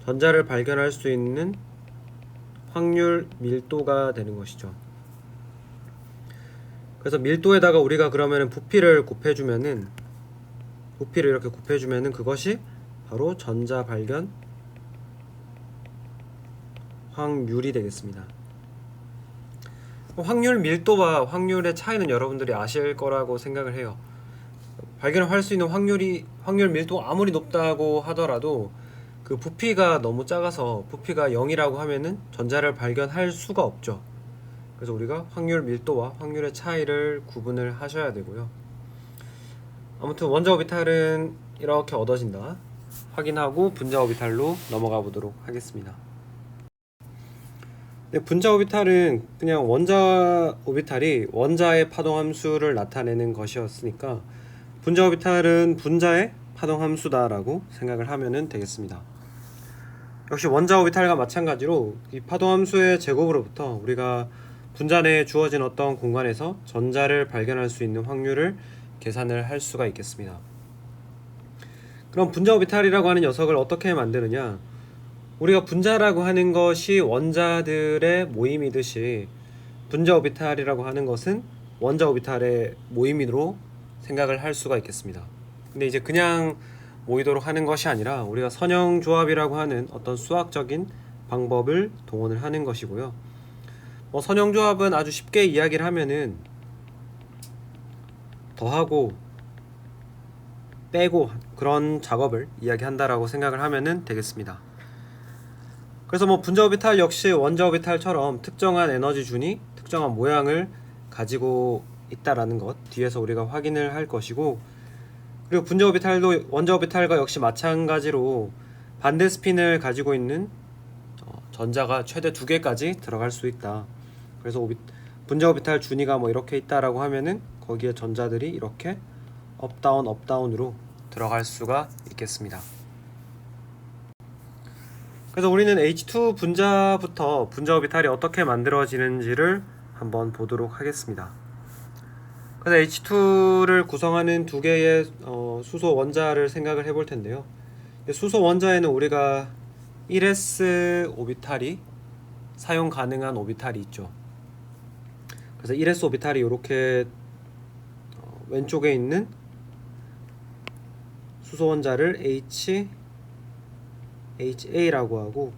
전자를 발견할 수 있는 확률 밀도가 되는 것이죠. 그래서 밀도에다가 우리가 그러면은 부피를 곱해주면은, 부피를 이렇게 곱해주면은 그것이 바로 전자 발견 확률이 되겠습니다. 확률 밀도와 확률의 차이는 여러분들이 아실 거라고 생각을 해요. 발견할 수 있는 확률 밀도가 아무리 높다고 하더라도 그 부피가 너무 작아서 부피가 0이라고 하면은 전자를 발견할 수가 없죠. 그래서 우리가 확률 밀도와 확률의 차이를 구분을 하셔야 되고요. 아무튼 원자 오비탈은 이렇게 얻어진다 확인하고 분자 오비탈로 넘어가 보도록 하겠습니다. 분자 오비탈은 그냥 원자 오비탈이 원자의 파동함수를 나타내는 것이었으니까 분자 오비탈은 분자의 파동함수다라고 생각을 하면 되겠습니다. 역시 원자 오비탈과 마찬가지로 이 파동함수의 제곱으로부터 우리가 분자 내에 주어진 어떤 공간에서 전자를 발견할 수 있는 확률을 계산을 할 수가 있겠습니다. 그럼 분자 오비탈이라고 하는 녀석을 어떻게 만드느냐? 우리가 분자라고 하는 것이 원자들의 모임이듯이 분자 오비탈이라고 하는 것은 원자 오비탈의 모임으로 생각을 할 수가 있겠습니다. 근데 이제 그냥 모이도록 하는 것이 아니라 우리가 선형조합이라고 하는 어떤 수학적인 방법을 동원을 하는 것이고요. 선형조합은 아주 쉽게 이야기를 하면은 더하고 빼고 그런 작업을 이야기한다라고 생각을 하면 되겠습니다. 그래서 분자 오비탈 역시 원자 오비탈처럼 특정한 에너지 준이 특정한 모양을 가지고 있다라는 것 뒤에서 우리가 확인을 할 것이고, 그리고 분자 오비탈도 원자 오비탈과 역시 마찬가지로 반대 스핀을 가지고 있는 전자가 최대 2개까지 들어갈 수 있다. 그래서 분자 오비탈 준위가 뭐 이렇게 있다라고 하면은 거기에 전자들이 이렇게 업다운 업다운으로 들어갈 수가 있겠습니다. 그래서 우리는 H2 분자부터 분자 오비탈이 어떻게 만들어지는지를 한번 보도록 하겠습니다. 그래서 H2를 구성하는 2개의 수소 원자를 생각을 해볼 텐데요. 수소 원자에는 우리가 1s 오비탈이 사용 가능한 오비탈이 있죠. 그래서 1s 오비탈이 이렇게 왼쪽에 있는 수소 원자를 HA라고 하고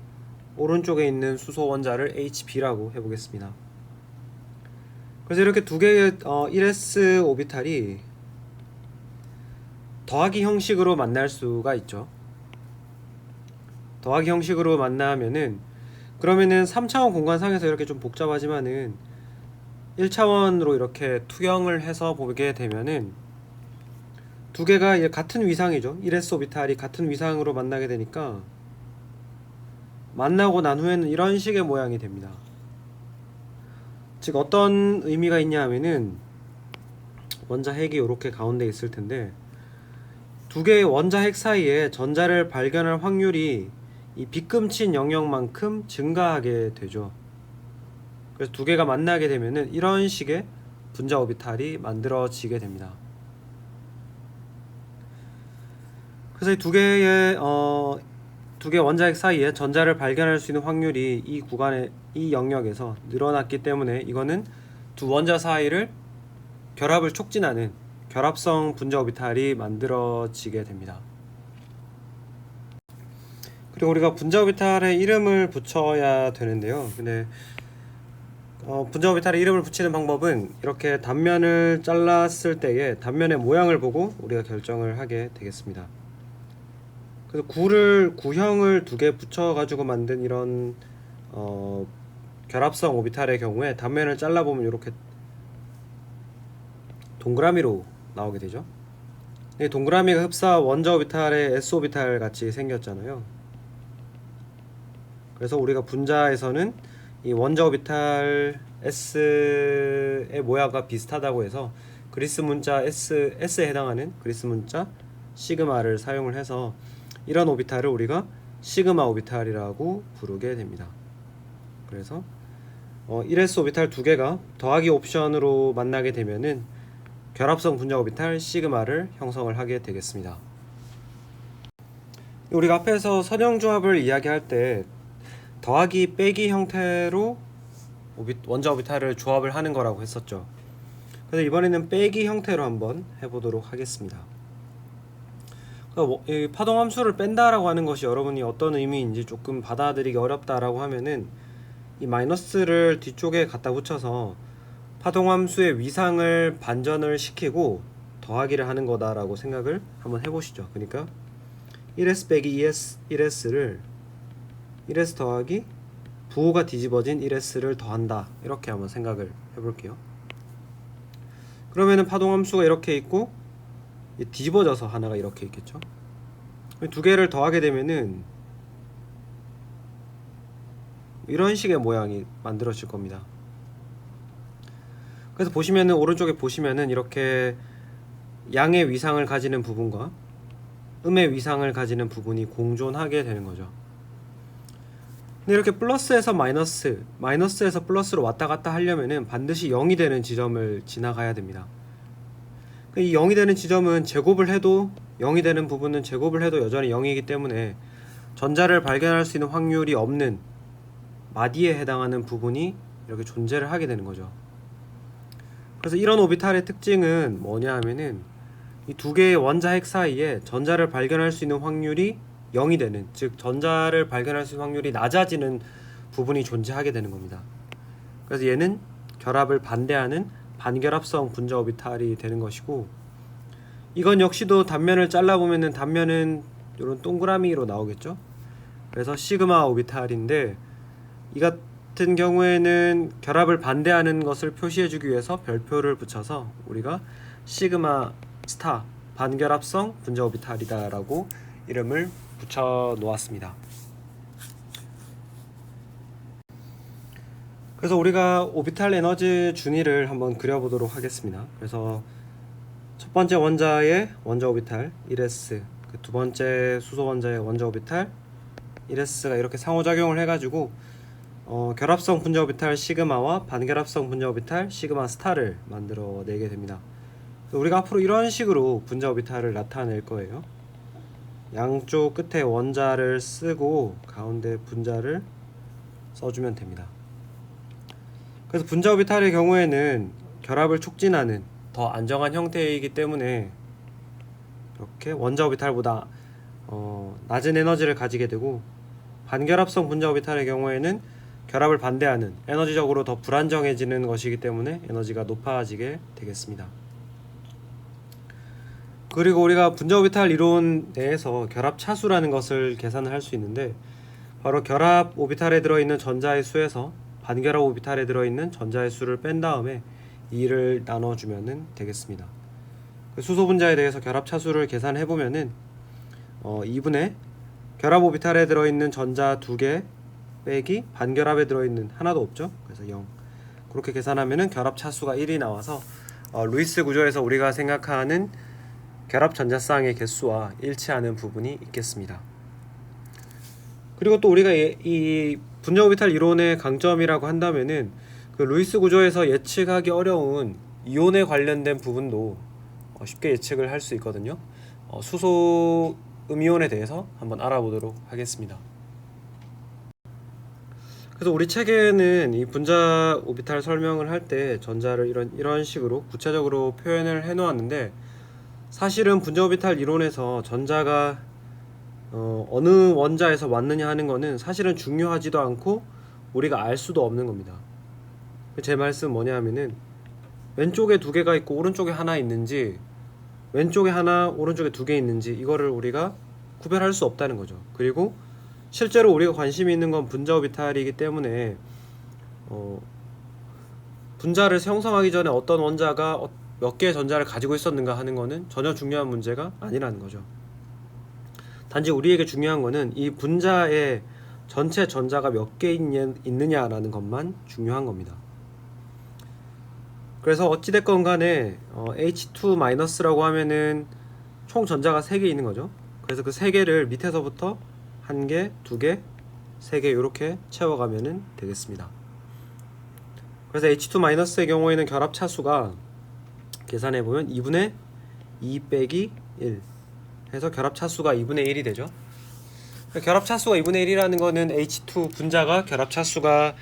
오른쪽에 있는 수소 원자를 HB라고 해보겠습니다. 그래서 이렇게 2개의 1s 오비탈이 더하기 형식으로 만날 수가 있죠. 더하기 형식으로 만나면은 그러면은 3차원 공간상에서 이렇게 좀 복잡하지만은 1차원으로 이렇게 투영을 해서 보게 되면은 2개가 같은 위상이죠. 1s 오비탈이 같은 위상으로 만나게 되니까 만나고 난 후에는 이런 식의 모양이 됩니다. 즉 어떤 의미가 있냐 하면은 원자 핵이 이렇게 가운데 있을 텐데 2개의 원자 핵 사이에 전자를 발견할 확률이 이 빗금친 영역만큼 증가하게 되죠. 그래서 2개가 만나게 되면은 이런 식의 분자 오비탈이 만들어지게 됩니다. 그래서 이 2개의 원자 핵 사이에 전자를 발견할 수 있는 확률이 이 구간에 이 영역에서 늘어났기 때문에 이거는 두 원자 사이를 결합을 촉진하는 결합성 분자 오비탈이 만들어지게 됩니다. 그리고 우리가 분자 오비탈에 이름을 붙여야 되는데요. 근데 분자 오비탈에 이름을 붙이는 방법은 이렇게 단면을 잘랐을 때의 단면의 모양을 보고 우리가 결정을 하게 되겠습니다. 그래서 구형을 2개 붙여가지고 만든 이런 결합성 오비탈의 경우에 단면을 잘라보면 이렇게 동그라미로 나오게 되죠. 이 동그라미가 흡사 원자 오비탈의 s 오비탈 같이 생겼잖아요. 그래서 우리가 분자에서는 이 원자 오비탈 s의 모양과 비슷하다고 해서 그리스 문자 s에 해당하는 그리스 문자 시그마를 사용을 해서 이런 오비탈을 우리가 시그마 오비탈이라고 부르게 됩니다. 그래서 1s 오비탈 2개가 더하기 옵션으로 만나게 되면은 결합성 분자 오비탈 시그마를 형성을 하게 되겠습니다. 우리가 앞에서 선형조합을 이야기할 때 더하기 빼기 형태로 원자 오비탈을 조합을 하는 거라고 했었죠. 그래서 이번에는 빼기 형태로 한번 해보도록 하겠습니다. 이 파동 함수를 뺀다라고 하는 것이 여러분이 어떤 의미인지 조금 받아들이기 어렵다라고 하면은 이 마이너스를 뒤쪽에 갖다 붙여서 파동 함수의 위상을 반전을 시키고 더하기를 하는 거다라고 생각을 한번 해보시죠. 그러니까 1s 빼기 1s를 1s 더하기 부호가 뒤집어진 1s를 더한다, 이렇게 한번 생각을 해볼게요. 그러면은 파동 함수가 이렇게 있고 뒤집어져서 하나가 이렇게 있겠죠. 2개를 더하게 되면은 이런 식의 모양이 만들어질 겁니다. 그래서 보시면은 오른쪽에 보시면은 이렇게 양의 위상을 가지는 부분과 음의 위상을 가지는 부분이 공존하게 되는 거죠. 근데 이렇게 플러스에서 마이너스, 마이너스에서 플러스로 왔다 갔다 하려면은 반드시 0이 되는 지점을 지나가야 됩니다. 이 0이 되는 지점은 제곱을 해도 0이 되는 부분은 제곱을 해도 여전히 0이기 때문에 전자를 발견할 수 있는 확률이 없는 마디에 해당하는 부분이 이렇게 존재를 하게 되는 거죠. 그래서 이런 오비탈의 특징은 뭐냐 하면은 이 2개의 원자 핵 사이에 전자를 발견할 수 있는 확률이 0이 되는, 즉 전자를 발견할 수 있는 확률이 낮아지는 부분이 존재하게 되는 겁니다. 그래서 얘는 결합을 반대하는 반결합성 분자 오비탈이 되는 것이고, 이건 역시도 단면을 잘라보면은 단면은 이런 동그라미로 나오겠죠. 그래서 시그마 오비탈인데 이 같은 경우에는 결합을 반대하는 것을 표시해주기 위해서 별표를 붙여서 우리가 시그마 스타 반결합성 분자 오비탈이다 라고 이름을 붙여 놓았습니다. 그래서 우리가 오비탈 에너지 준위를 한번 그려보도록 하겠습니다. 그래서 첫 번째 원자의 원자 오비탈 1s, 그 두 번째 수소 원자의 원자 오비탈 1s가 이렇게 상호작용을 해가지고 결합성 분자 오비탈 시그마와 반결합성 분자 오비탈 시그마 스타를 만들어내게 됩니다. 우리가 앞으로 이런 식으로 분자 오비탈을 나타낼 거예요. 양쪽 끝에 원자를 쓰고 가운데 분자를 써주면 됩니다. 그래서 분자 오비탈의 경우에는 결합을 촉진하는 더 안정한 형태이기 때문에 이렇게 원자 오비탈보다 낮은 에너지를 가지게 되고, 반결합성 분자 오비탈의 경우에는 결합을 반대하는 에너지적으로 더 불안정해지는 것이기 때문에 에너지가 높아지게 되겠습니다. 그리고 우리가 분자 오비탈 이론 내에서 결합 차수라는 것을 계산을 할 수 있는데, 바로 결합 오비탈에 들어있는 전자의 수에서 반결합 오비탈에 들어있는 전자의 수를 뺀 다음에 2를 나눠주면 되겠습니다. 수소 분자에 대해서 결합 차수를 계산해 보면은 2분의 결합 오비탈에 들어있는 전자 2개 빼기 반결합에 들어있는 하나도 없죠. 그래서 0. 그렇게 계산하면은 결합 차수가 1이 나와서 루이스 구조에서 우리가 생각하는 결합 전자쌍의 개수와 일치하는 부분이 있겠습니다. 그리고 또 우리가 이 분자 오비탈 이론의 강점이라고 한다면은 그 루이스 구조에서 예측하기 어려운 이온에 관련된 부분도 쉽게 예측을 할 수 있거든요. 수소 음이온에 대해서 한번 알아보도록 하겠습니다. 그래서 우리 책에는 이 분자 오비탈 설명을 할 때 전자를 이런 식으로 구체적으로 표현을 해 놓았는데, 사실은 분자 오비탈 이론에서 전자가 어느 원자에서 왔느냐 하는 거는 사실은 중요하지도 않고 우리가 알 수도 없는 겁니다. 제 말씀은 뭐냐 하면은 왼쪽에 2개가 있고 오른쪽에 하나 있는지, 왼쪽에 하나 오른쪽에 2개 있는지, 이거를 우리가 구별할 수 없다는 거죠. 그리고 실제로 우리가 관심이 있는 건 분자 오비탈이기 때문에 분자를 형성하기 전에 어떤 원자가 몇 개의 전자를 가지고 있었는가 하는 거는 전혀 중요한 문제가 아니라는 거죠. 단지 우리에게 중요한 거는 이 분자의 전체 전자가 몇 개 있느냐라는 것만 중요한 겁니다. 그래서 어찌됐건 간에 H2-라고 하면은 총 전자가 3개 있는 거죠. 그래서 그 3개를 밑에서부터 1개, 2개, 3개 이렇게 채워가면 되겠습니다. 그래서 H2-의 경우에는 결합 차수가 계산해보면 2분의 2 빼기 1 해서 결합 차수가 2분의 1이 되죠. 결합 차수가 2분의 1이라는 거는 H2 분자가 결합 차수가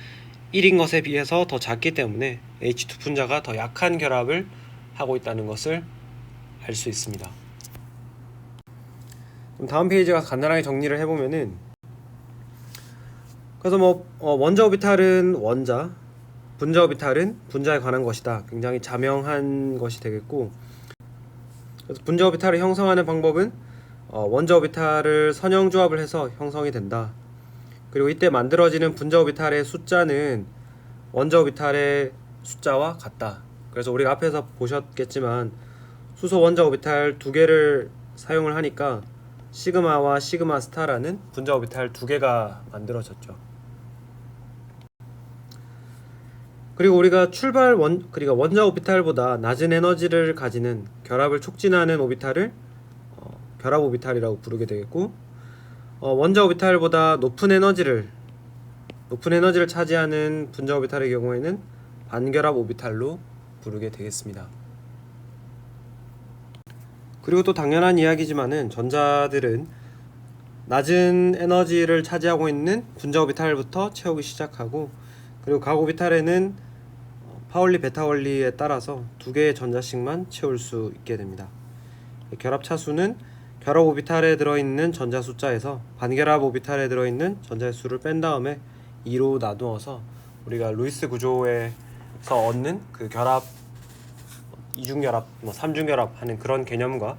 1인 것에 비해서 더 작기 때문에 H2 분자가 더 약한 결합을 하고 있다는 것을 알 수 있습니다. 그럼 다음 페이지가 간단하게 정리를 해보면은, 그래서 원자 오비탈은 원자, 분자 오비탈은 분자에 관한 것이다. 굉장히 자명한 것이 되겠고, 그래서 분자 오비탈을 형성하는 방법은 원자 오비탈을 선형 조합을 해서 형성이 된다. 그리고 이때 만들어지는 분자 오비탈의 숫자는 원자 오비탈의 숫자와 같다. 그래서 우리가 앞에서 보셨겠지만 수소 원자 오비탈 2개를 사용을 하니까 시그마와 시그마 스타라는 분자 오비탈 2개가 만들어졌죠. 그리고 우리가 그러니까 원자 오비탈보다 낮은 에너지를 가지는 결합을 촉진하는 오비탈을 결합 오비탈이라고 부르게 되겠고, 원자 오비탈보다 높은 에너지를 차지하는 분자 오비탈의 경우에는 반결합 오비탈로 부르게 되겠습니다. 그리고 또 당연한 이야기지만은 전자들은 낮은 에너지를 차지하고 있는 분자 오비탈부터 채우기 시작하고, 그리고 각 오비탈에는 파울리 베타 원리에 따라서 2개의 전자씩만 채울 수 있게 됩니다. 결합 차수는 결합 오비탈에 들어있는 전자 숫자에서 반결합 오비탈에 들어있는 전자의 수를 뺀 다음에 2로 나누어서 우리가 루이스 구조에서 얻는 그 결합, 이중결합, 삼중결합 하는 그런 개념과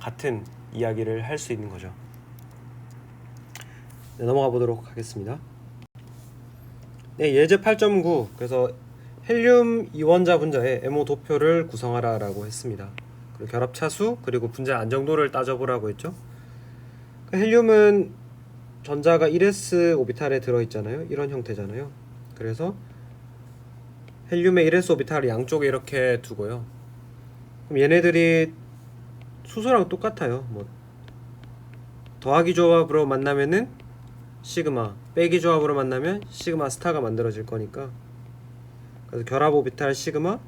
같은 이야기를 할 수 있는 거죠. 네, 넘어가 보도록 하겠습니다. 네, 예제 8.9. 그래서 헬륨 이원자 분자의 MO 도표를 구성하라 라고 했습니다. 그리고 결합 차수, 그리고 분자 안정도를 따져보라고 했죠. 헬륨은 전자가 1s 오비탈에 들어있잖아요. 이런 형태잖아요. 그래서 헬륨의 1s 오비탈을 양쪽에 이렇게 두고요. 그럼 얘네들이 수소랑 똑같아요. 뭐 더하기 조합으로 만나면은 시그마, 빼기 조합으로 만나면 시그마 스타가 만들어질 거니까, 그래서 결합 오비탈 시그마,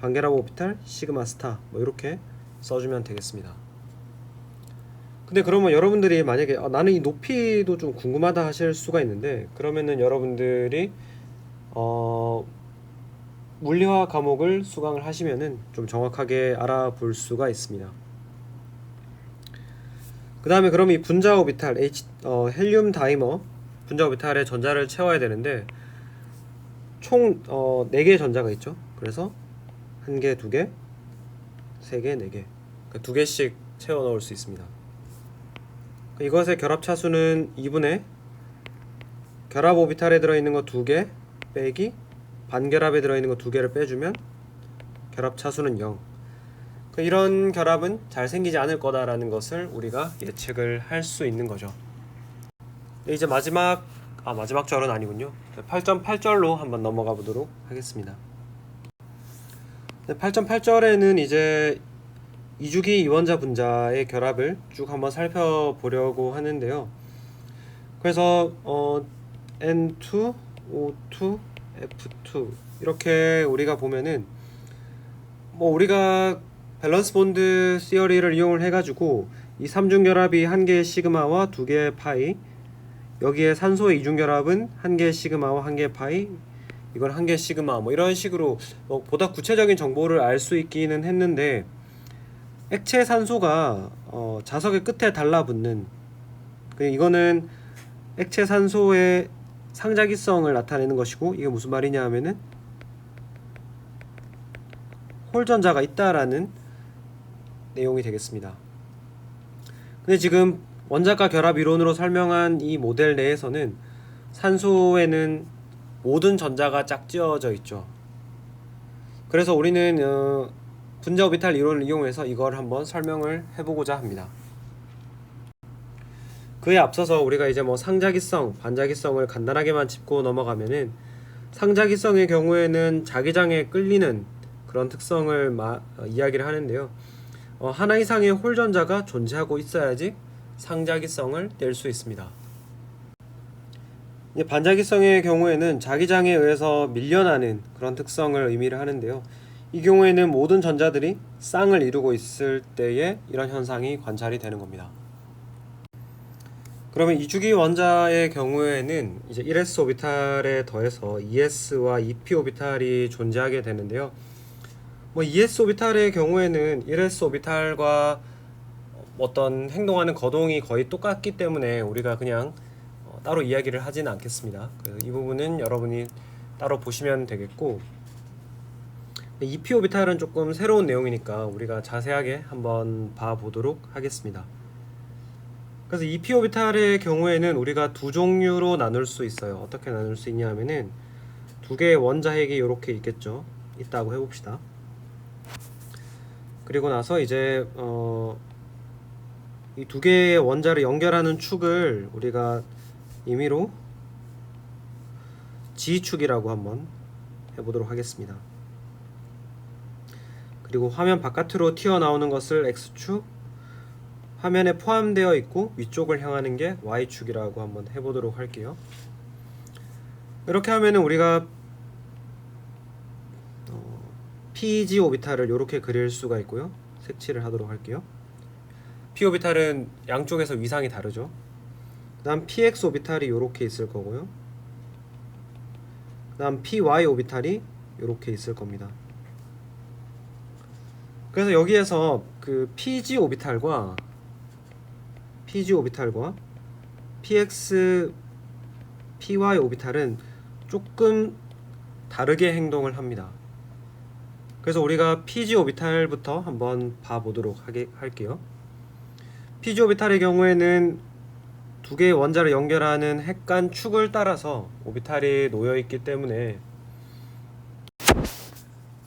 반결합 오비탈 시그마 스타, 뭐 이렇게 써주면 되겠습니다. 근데 그러면 여러분들이 만약에 나는 이 높이도 좀 궁금하다 하실 수가 있는데, 그러면은 여러분들이 물리화 과목을 수강을 하시면은 좀 정확하게 알아볼 수가 있습니다. 그 다음에 그럼 이 분자 오비탈 헬륨 다이머 분자 오비탈에 전자를 채워야 되는데, 총 4개의 전자가 있죠. 그래서 1개, 2개, 3개, 4개, 그러니까 2개씩 채워 넣을 수 있습니다. 이것의 결합 차수는 2분의 결합 오비탈에 들어있는 거 2개 빼기 반결합에 들어있는 거 2개를 빼주면 결합 차수는 0. 이런 결합은 잘 생기지 않을 거다라는 것을 우리가 예측을 할 수 있는 거죠. 이제 마지막 절은 아니군요. 8.8절로 한번 넘어가 보도록 하겠습니다. 8.8절에는 이제 2주기 이원자 분자의 결합을 쭉 한번 살펴보려고 하는데요. 그래서 N2, O2, F2 이렇게 우리가 보면은 뭐 우리가 밸런스 본드 시어리를 이용을 해가지고 이 3중 결합이 1개의 시그마와 2개의 파이, 여기에 산소의 2중 결합은 1개의 시그마와 1개의 파이, 이건 1개의 시그마, 뭐 이런 식으로 보다 구체적인 정보를 알 수 있기는 했는데, 액체 산소가 자석의 끝에 달라붙는, 이거는 액체 산소의 상자기성을 나타내는 것이고, 이게 무슨 말이냐 하면은 홀전자가 있다라는 내용이 되겠습니다. 근데 지금 원자과 결합 이론으로 설명한 이 모델 내에서는 산소에는 모든 전자가 짝지어져 있죠. 그래서 우리는 분자 오비탈 이론을 이용해서 이걸 한번 설명을 해보고자 합니다. 그에 앞서서 우리가 이제 뭐 상자기성, 반자기성을 간단하게만 짚고 넘어가면은, 상자기성의 경우에는 자기장에 끌리는 그런 특성을 이야기를 하는데요. 하나 이상의 홀전자가 존재하고 있어야지 상자기성을 낼 수 있습니다. 반자기성의 경우에는 자기장에 의해서 밀려나는 그런 특성을 의미를 하는데요. 이 경우에는 모든 전자들이 쌍을 이루고 있을 때에 이런 현상이 관찰이 되는 겁니다. 그러면 2주기 원자의 경우에는 이제 1s 오비탈에 더해서 2s와 2p 오비탈이 존재하게 되는데요. 뭐 2s 오비탈의 경우에는 1s 오비탈과 어떤 행동하는 거동이 거의 똑같기 때문에 우리가 그냥 따로 이야기를 하지는 않겠습니다. 그래서 이 부분은 여러분이 따로 보시면 되겠고, 2p 오비탈은 조금 새로운 내용이니까 우리가 자세하게 한번 봐보도록 하겠습니다. 그래서 2p 오비탈의 경우에는 우리가 두 종류로 나눌 수 있어요. 어떻게 나눌 수 있냐 하면은, 두 개의 원자핵이 이렇게 있겠죠. 있다고 해봅시다. 그리고 나서 이제 이 두 개의 원자를 연결하는 축을 우리가 임의로 G축이라고 한번 해보도록 하겠습니다. 그리고 화면 바깥으로 튀어나오는 것을 X축, 화면에 포함되어 있고 위쪽을 향하는 게 Y축이라고 한번 해보도록 할게요. 이렇게 하면은 우리가 PG 오비탈을 이렇게 그릴 수가 있고요. 색칠을 하도록 할게요. P 오비탈은 양쪽에서 위상이 다르죠. 그 다음 PX 오비탈이 이렇게 있을 거고요. 그 다음 PY 오비탈이 이렇게 있을 겁니다. 그래서 여기에서 그 PG 오비탈과 PX, PY 오비탈은 조금 다르게 행동을 합니다. 그래서 우리가 PG 오비탈부터 한번 봐보도록 할게요. PG 오비탈의 경우에는 두 개의 원자를 연결하는 핵간 축을 따라서 오비탈이 놓여있기 때문에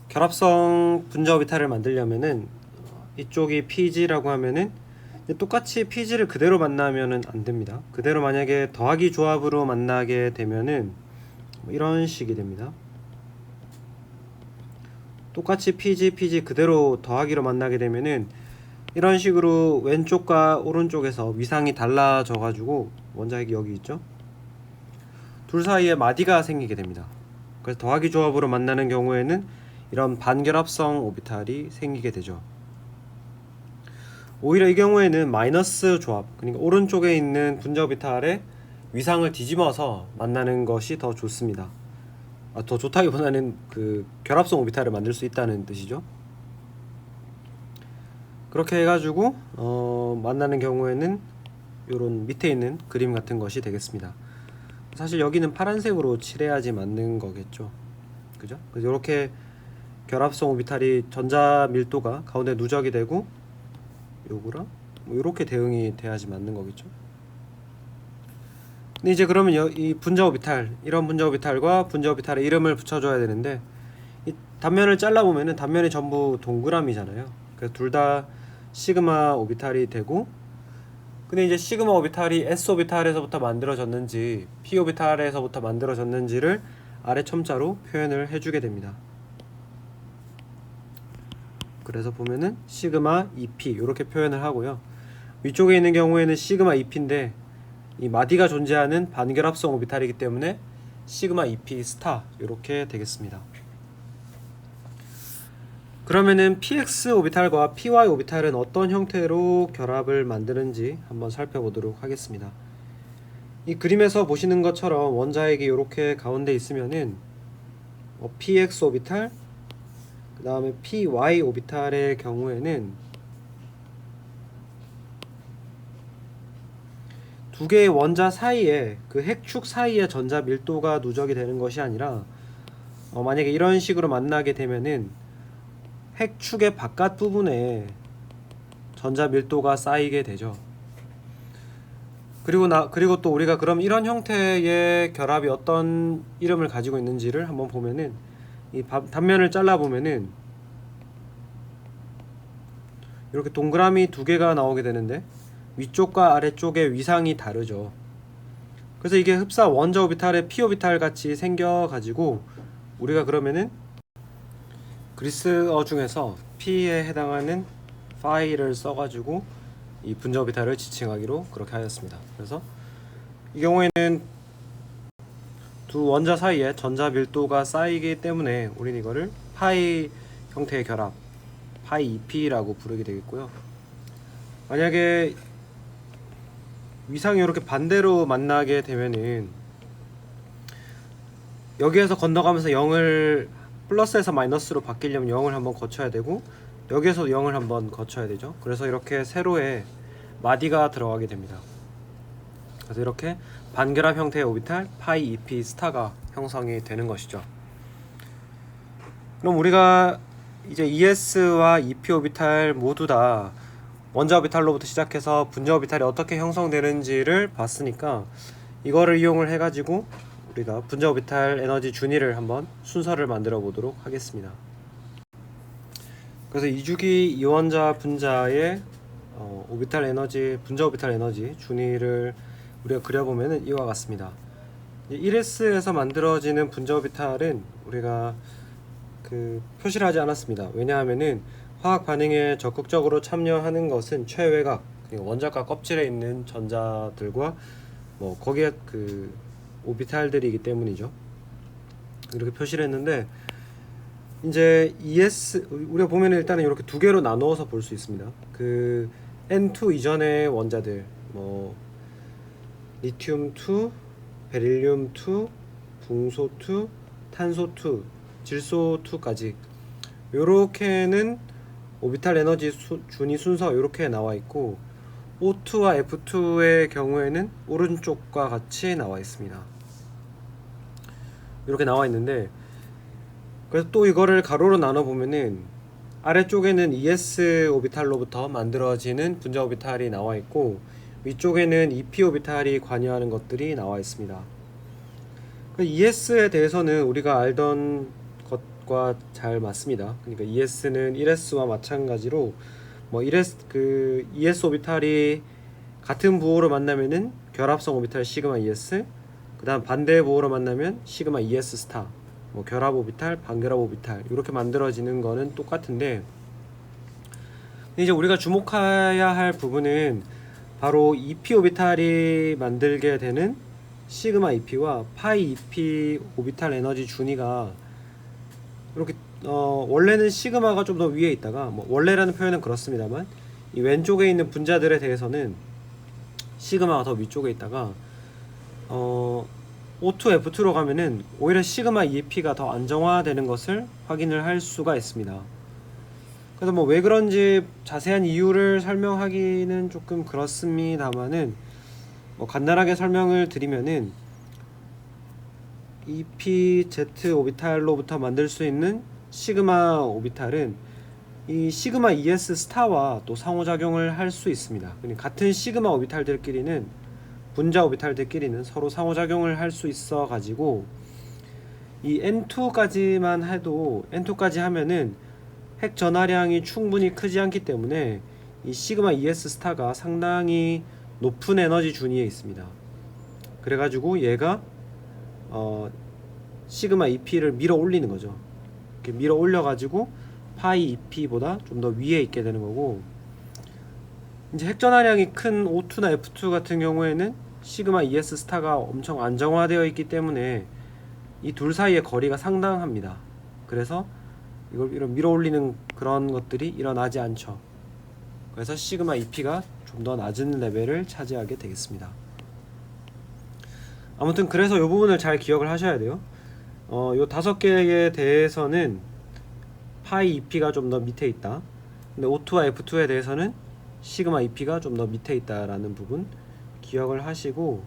결합성 분자 오비탈을 만들려면은 이쪽이 PG라고 하면은 똑같이 PG를 그대로 만나면은 안 됩니다. 그대로 만약에 더하기 조합으로 만나게 되면은 이런 식이 됩니다. 똑같이 PG 그대로 더하기로 만나게 되면은 이런 식으로 왼쪽과 오른쪽에서 위상이 달라져 가지고 원자핵이 여기 있죠. 둘 사이에 마디가 생기게 됩니다. 그래서 더하기 조합으로 만나는 경우에는 이런 반결합성 오비탈이 생기게 되죠. 오히려 이 경우에는 마이너스 조합, 그러니까 오른쪽에 있는 분자 오비탈의 위상을 뒤집어서 만나는 것이 더 좋습니다. 더 좋다기보다는 그 결합성 오비탈을 만들 수 있다는 뜻이죠. 그렇게 해가지고 만나는 경우에는 이런 밑에 있는 그림 같은 것이 되겠습니다. 사실 여기는 파란색으로 칠해야지 맞는 거겠죠. 그죠? 그래서 이렇게 결합성 오비탈이 전자 밀도가 가운데 누적이 되고 요거랑 뭐 이렇게 대응이 돼야지 맞는 거겠죠. 근데 이제 그러면 이 분자 오비탈, 이런 분자 오비탈과 분자 오비탈의 이름을 붙여줘야 되는데 이 단면을 잘라 보면은 단면이 전부 동그라미잖아요. 그래서 둘 다 시그마 오비탈이 되고, 근데 이제 시그마 오비탈이 S 오비탈에서부터 만들어졌는지 P 오비탈에서부터 만들어졌는지를 아래 첨자로 표현을 해주게 됩니다. 그래서 보면은 시그마 EP 이렇게 표현을 하고요. 위쪽에 있는 경우에는 시그마 EP인데 이 마디가 존재하는 반결합성 오비탈이기 때문에 시그마 EP 스타 이렇게 되겠습니다. 그러면은 PX 오비탈과 PY 오비탈은 어떤 형태로 결합을 만드는지 한번 살펴보도록 하겠습니다. 이 그림에서 보시는 것처럼 원자핵이 이렇게 가운데 있으면은 PX 오비탈, 그 다음에 PY 오비탈의 경우에는 두 개의 원자 사이에 그 핵축 사이에 전자 밀도가 누적이 되는 것이 아니라 만약에 이런 식으로 만나게 되면은 핵축의 바깥 부분에 전자 밀도가 쌓이게 되죠. 그리고 또 우리가 그럼 이런 형태의 결합이 어떤 이름을 가지고 있는지를 한번 보면은 이 단면을 잘라 보면은 이렇게 동그라미 두 개가 나오게 되는데 위쪽과 아래쪽의 위상이 다르죠. 그래서 이게 흡사 원자 오비탈의 p 오비탈 같이 생겨 가지고 우리가 그러면은 그리스어 중에서 P에 해당하는 파이를 써가지고 이 분자 오비탈을 지칭하기로 그렇게 하였습니다. 그래서 이 경우에는 두 원자 사이에 전자 밀도가 쌓이기 때문에 우리는 이거를 파이 형태의 결합, 파이 EP라고 부르게 되겠고요. 만약에 위상이 이렇게 반대로 만나게 되면은 여기에서 건너가면서 0을 플러스에서 마이너스로 바뀌려면 0을 한번 거쳐야 되고 여기에서 0을 한번 거쳐야 되죠. 그래서 이렇게 세로에 마디가 들어가게 됩니다. 그래서 이렇게 반결합 형태의 오비탈 파이 EP 스타가 형성이 되는 것이죠. 그럼 우리가 이제 ES와 EP 오비탈 모두 다 원자 오비탈로부터 시작해서 분자 오비탈이 어떻게 형성되는지를 봤으니까 이거를 이용을 해가지고 우리가 분자 오비탈 에너지 준위를 한번 순서를 만들어 보도록 하겠습니다. 그래서 2주기 이원자 분자의 오비탈 에너지, 분자 오비탈 에너지 준위를 우리가 그려보면은 이와 같습니다. 1s에서 만들어지는 분자 오비탈은 우리가 표시를 하지 않았습니다. 왜냐하면은 화학 반응에 적극적으로 참여하는 것은 최외곽, 그러니까 원자과 껍질에 있는 전자들과 거기에 오비탈들이기 때문이죠. 이렇게 표시를 했는데 이제 ES 우리가 보면 일단은 이렇게 두 개로 나누어서 볼 수 있습니다. N2 이전의 원자들 리튬 2, 베릴륨 2, 붕소 2, 탄소 2, 질소 2까지 요렇게는 오비탈 에너지 준위 순서 이렇게 나와 있고 O2와 F2의 경우에는 오른쪽과 같이 나와 있습니다. 이렇게 나와 있는데 그래서 또 이거를 가로로 나눠 보면은 아래쪽에는 ES 오비탈로부터 만들어지는 분자 오비탈이 나와 있고 위쪽에는 EP 오비탈이 관여하는 것들이 나와 있습니다. ES에 대해서는 우리가 알던 것과 잘 맞습니다. 그러니까 ES는 1s와 마찬가지로 ES 오비탈이 같은 부호로 만나면은 결합성 오비탈 시그마 ES, 그 다음 반대 부호로 만나면 시그마 ES 스타 뭐 결합 오비탈, 반결합 오비탈 이렇게 만들어지는 거는 똑같은데, 이제 우리가 주목해야 할 부분은 바로 EP 오비탈이 만들게 되는 시그마 EP와 파이 EP 오비탈 에너지 준위가 이렇게 원래는 시그마가 좀 더 위에 있다가, 뭐 원래라는 표현은 그렇습니다만 이 왼쪽에 있는 분자들에 대해서는 시그마가 더 위쪽에 있다가 O2, F2로 가면은 오히려 시그마 EP가 더 안정화되는 것을 확인을 할 수가 있습니다. 그래서 뭐 왜 그런지 자세한 이유를 설명하기는 조금 그렇습니다만은, 뭐 간단하게 설명을 드리면은 EPZ 오비탈로부터 만들 수 있는 시그마 오비탈은 이 시그마 ES 스타와 또 상호작용을 할 수 있습니다. 같은 시그마 오비탈들끼리는, 분자 오비탈들끼리는 서로 상호작용을 할 수 있어 가지고 이 N2까지만 해도, N2까지 하면은 핵 전하량이 충분히 크지 않기 때문에 이 시그마 ES 스타가 상당히 높은 에너지 준위에 있습니다. 그래가지고 얘가 시그마 EP를 밀어 올리는 거죠. 이렇게 밀어 올려가지고 파이 EP보다 좀 더 위에 있게 되는 거고, 이제 핵 전하량이 큰 O2나 F2 같은 경우에는 시그마 ES 스타가 엄청 안정화되어 있기 때문에 이 둘 사이의 거리가 상당합니다. 그래서 이걸 이런 밀어 올리는 그런 것들이 일어나지 않죠. 그래서 시그마 EP가 좀 더 낮은 레벨을 차지하게 되겠습니다. 아무튼 그래서 이 부분을 잘 기억을 하셔야 돼요. 요 5개에 대해서는 파이 EP가 좀 더 밑에 있다. 근데 O2와 F2에 대해서는 시그마 EP가 좀 더 밑에 있다라는 부분 기억을 하시고,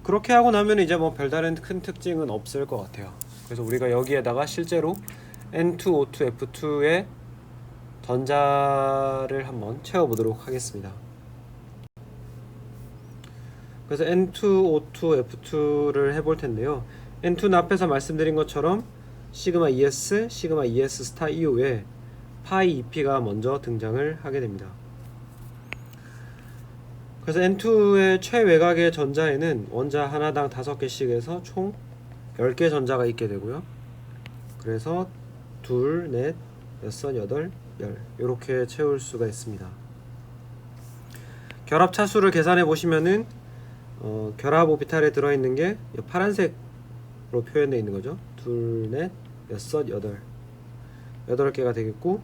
그렇게 하고 나면 이제 뭐 별다른 큰 특징은 없을 것 같아요. 그래서 우리가 여기에다가 실제로 N2, O2, F2의 전자를 한번 채워보도록 하겠습니다. 그래서 N2, O2, F2를 해볼 텐데요. N2는 앞에서 말씀드린 것처럼 시그마 ES, 시그마 ES 스타 이후에 파이 EP가 먼저 등장을 하게 됩니다. 그래서 N2의 최외곽의 전자에는 원자 하나당 5개씩 해서 총 10개 전자가 있게 되고요. 그래서 2, 4, 6, 8, 10 이렇게 채울 수가 있습니다. 결합 차수를 계산해 보시면은 결합 오비탈에 들어있는 게 파란색으로 표현되어 있는 거죠. 2, 4, 6, 8개가 되겠고,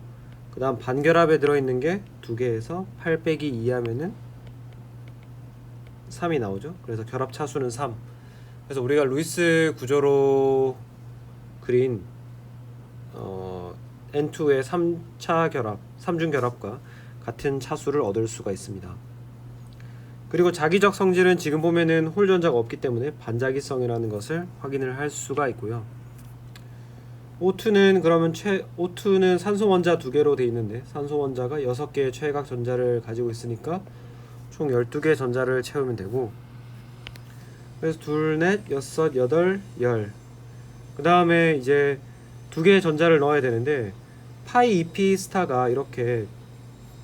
그 다음 반결합에 들어있는 게 2개에서 8 빼기 2 하면은 3이 나오죠. 그래서 결합 차수는 3. 그래서 우리가 루이스 구조로 그린 N2의 3차 결합, 3중 결합과 같은 차수를 얻을 수가 있습니다. 그리고 자기적 성질은 지금 보면은 홀 전자가 없기 때문에 반자기성이라는 것을 확인을 할 수가 있고요. O2는 그러면 O2는 산소 원자 2개로 되어 있는데 산소 원자가 6개의 최외곽 전자를 가지고 있으니까 총 12개의 전자를 채우면 되고, 그래서 2, 4, 6, 8, 10. 그 다음에 이제 2개의 전자를 넣어야 되는데 파이 EP 스타가 이렇게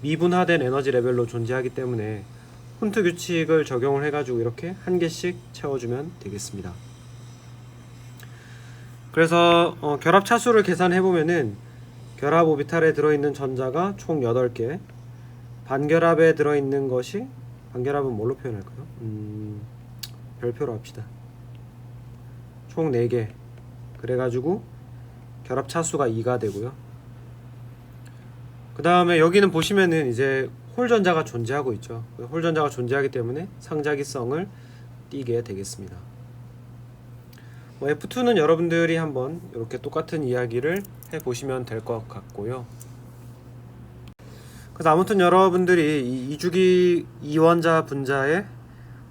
미분화된 에너지 레벨로 존재하기 때문에 훈트 규칙을 적용을 해가지고 이렇게 한 개씩 채워주면 되겠습니다. 그래서 결합 차수를 계산해보면은 결합 오비탈에 들어있는 전자가 총 8개, 반결합에 들어있는 것이, 반결합은 뭘로 표현할까요? 별표로 합시다. 총 4개. 그래가지고 결합 차수가 2가 되고요. 그 다음에 여기는 보시면은 이제 홀 전자가 존재하고 있죠. 홀 전자가 존재하기 때문에 상자기성을 띠게 되겠습니다. F2는 여러분들이 한번 이렇게 똑같은 이야기를 해보시면 될 것 같고요. 그래서 아무튼 여러분들이 이 2주기 이원자 분자의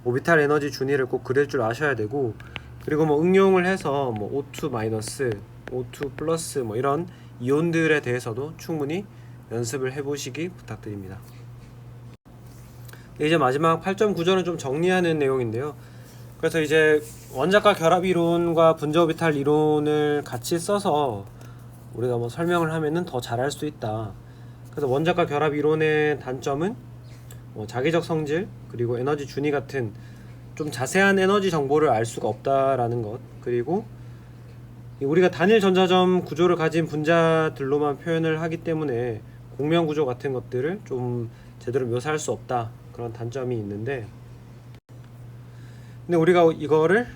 오비탈 에너지 준위를 꼭 그릴 줄 아셔야 되고, 그리고 뭐 응용을 해서 뭐 O2 마이너스, O2 플러스 뭐 이런 이온들에 대해서도 충분히 연습을 해보시기 부탁드립니다. 이제 마지막 8.9전은 좀 정리하는 내용인데요. 그래서 이제 원자과 결합 이론과 분자 오비탈 이론을 같이 써서 우리가 뭐 설명을 하면은 더 잘할 수 있다. 그래서 원자과 결합 이론의 단점은 자기적 성질, 그리고 에너지 준위 같은 좀 자세한 에너지 정보를 알 수가 없다라는 것, 그리고 우리가 단일 전자점 구조를 가진 분자들로만 표현을 하기 때문에 공면 구조 같은 것들을 좀 제대로 묘사할 수 없다, 그런 단점이 있는데, 근데 우리가 이거를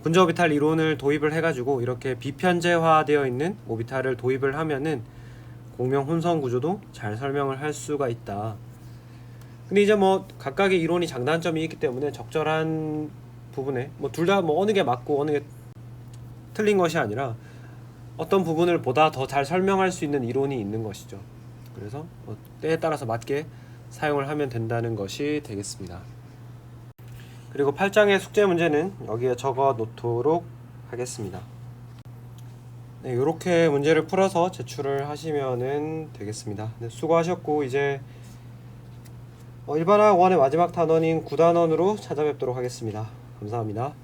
분자 오비탈 이론을 도입을 해가지고 이렇게 비편재화되어 있는 오비탈을 도입을 하면은 공명 혼성 구조도 잘 설명을 할 수가 있다. 근데 이제 뭐 각각의 이론이 장단점이 있기 때문에 적절한 부분에 뭐 둘 다 뭐 어느 게 맞고 어느 게 틀린 것이 아니라 어떤 부분을 보다 더 잘 설명할 수 있는 이론이 있는 것이죠. 그래서 때에 따라서 맞게 사용을 하면 된다는 것이 되겠습니다. 그리고 8장의 숙제 문제는 여기에 적어 놓도록 하겠습니다. 네, 이렇게 문제를 풀어서 제출을 하시면 되겠습니다. 네, 수고하셨고, 이제 일반학 1의 마지막 단원인 9단원으로 찾아뵙도록 하겠습니다. 감사합니다.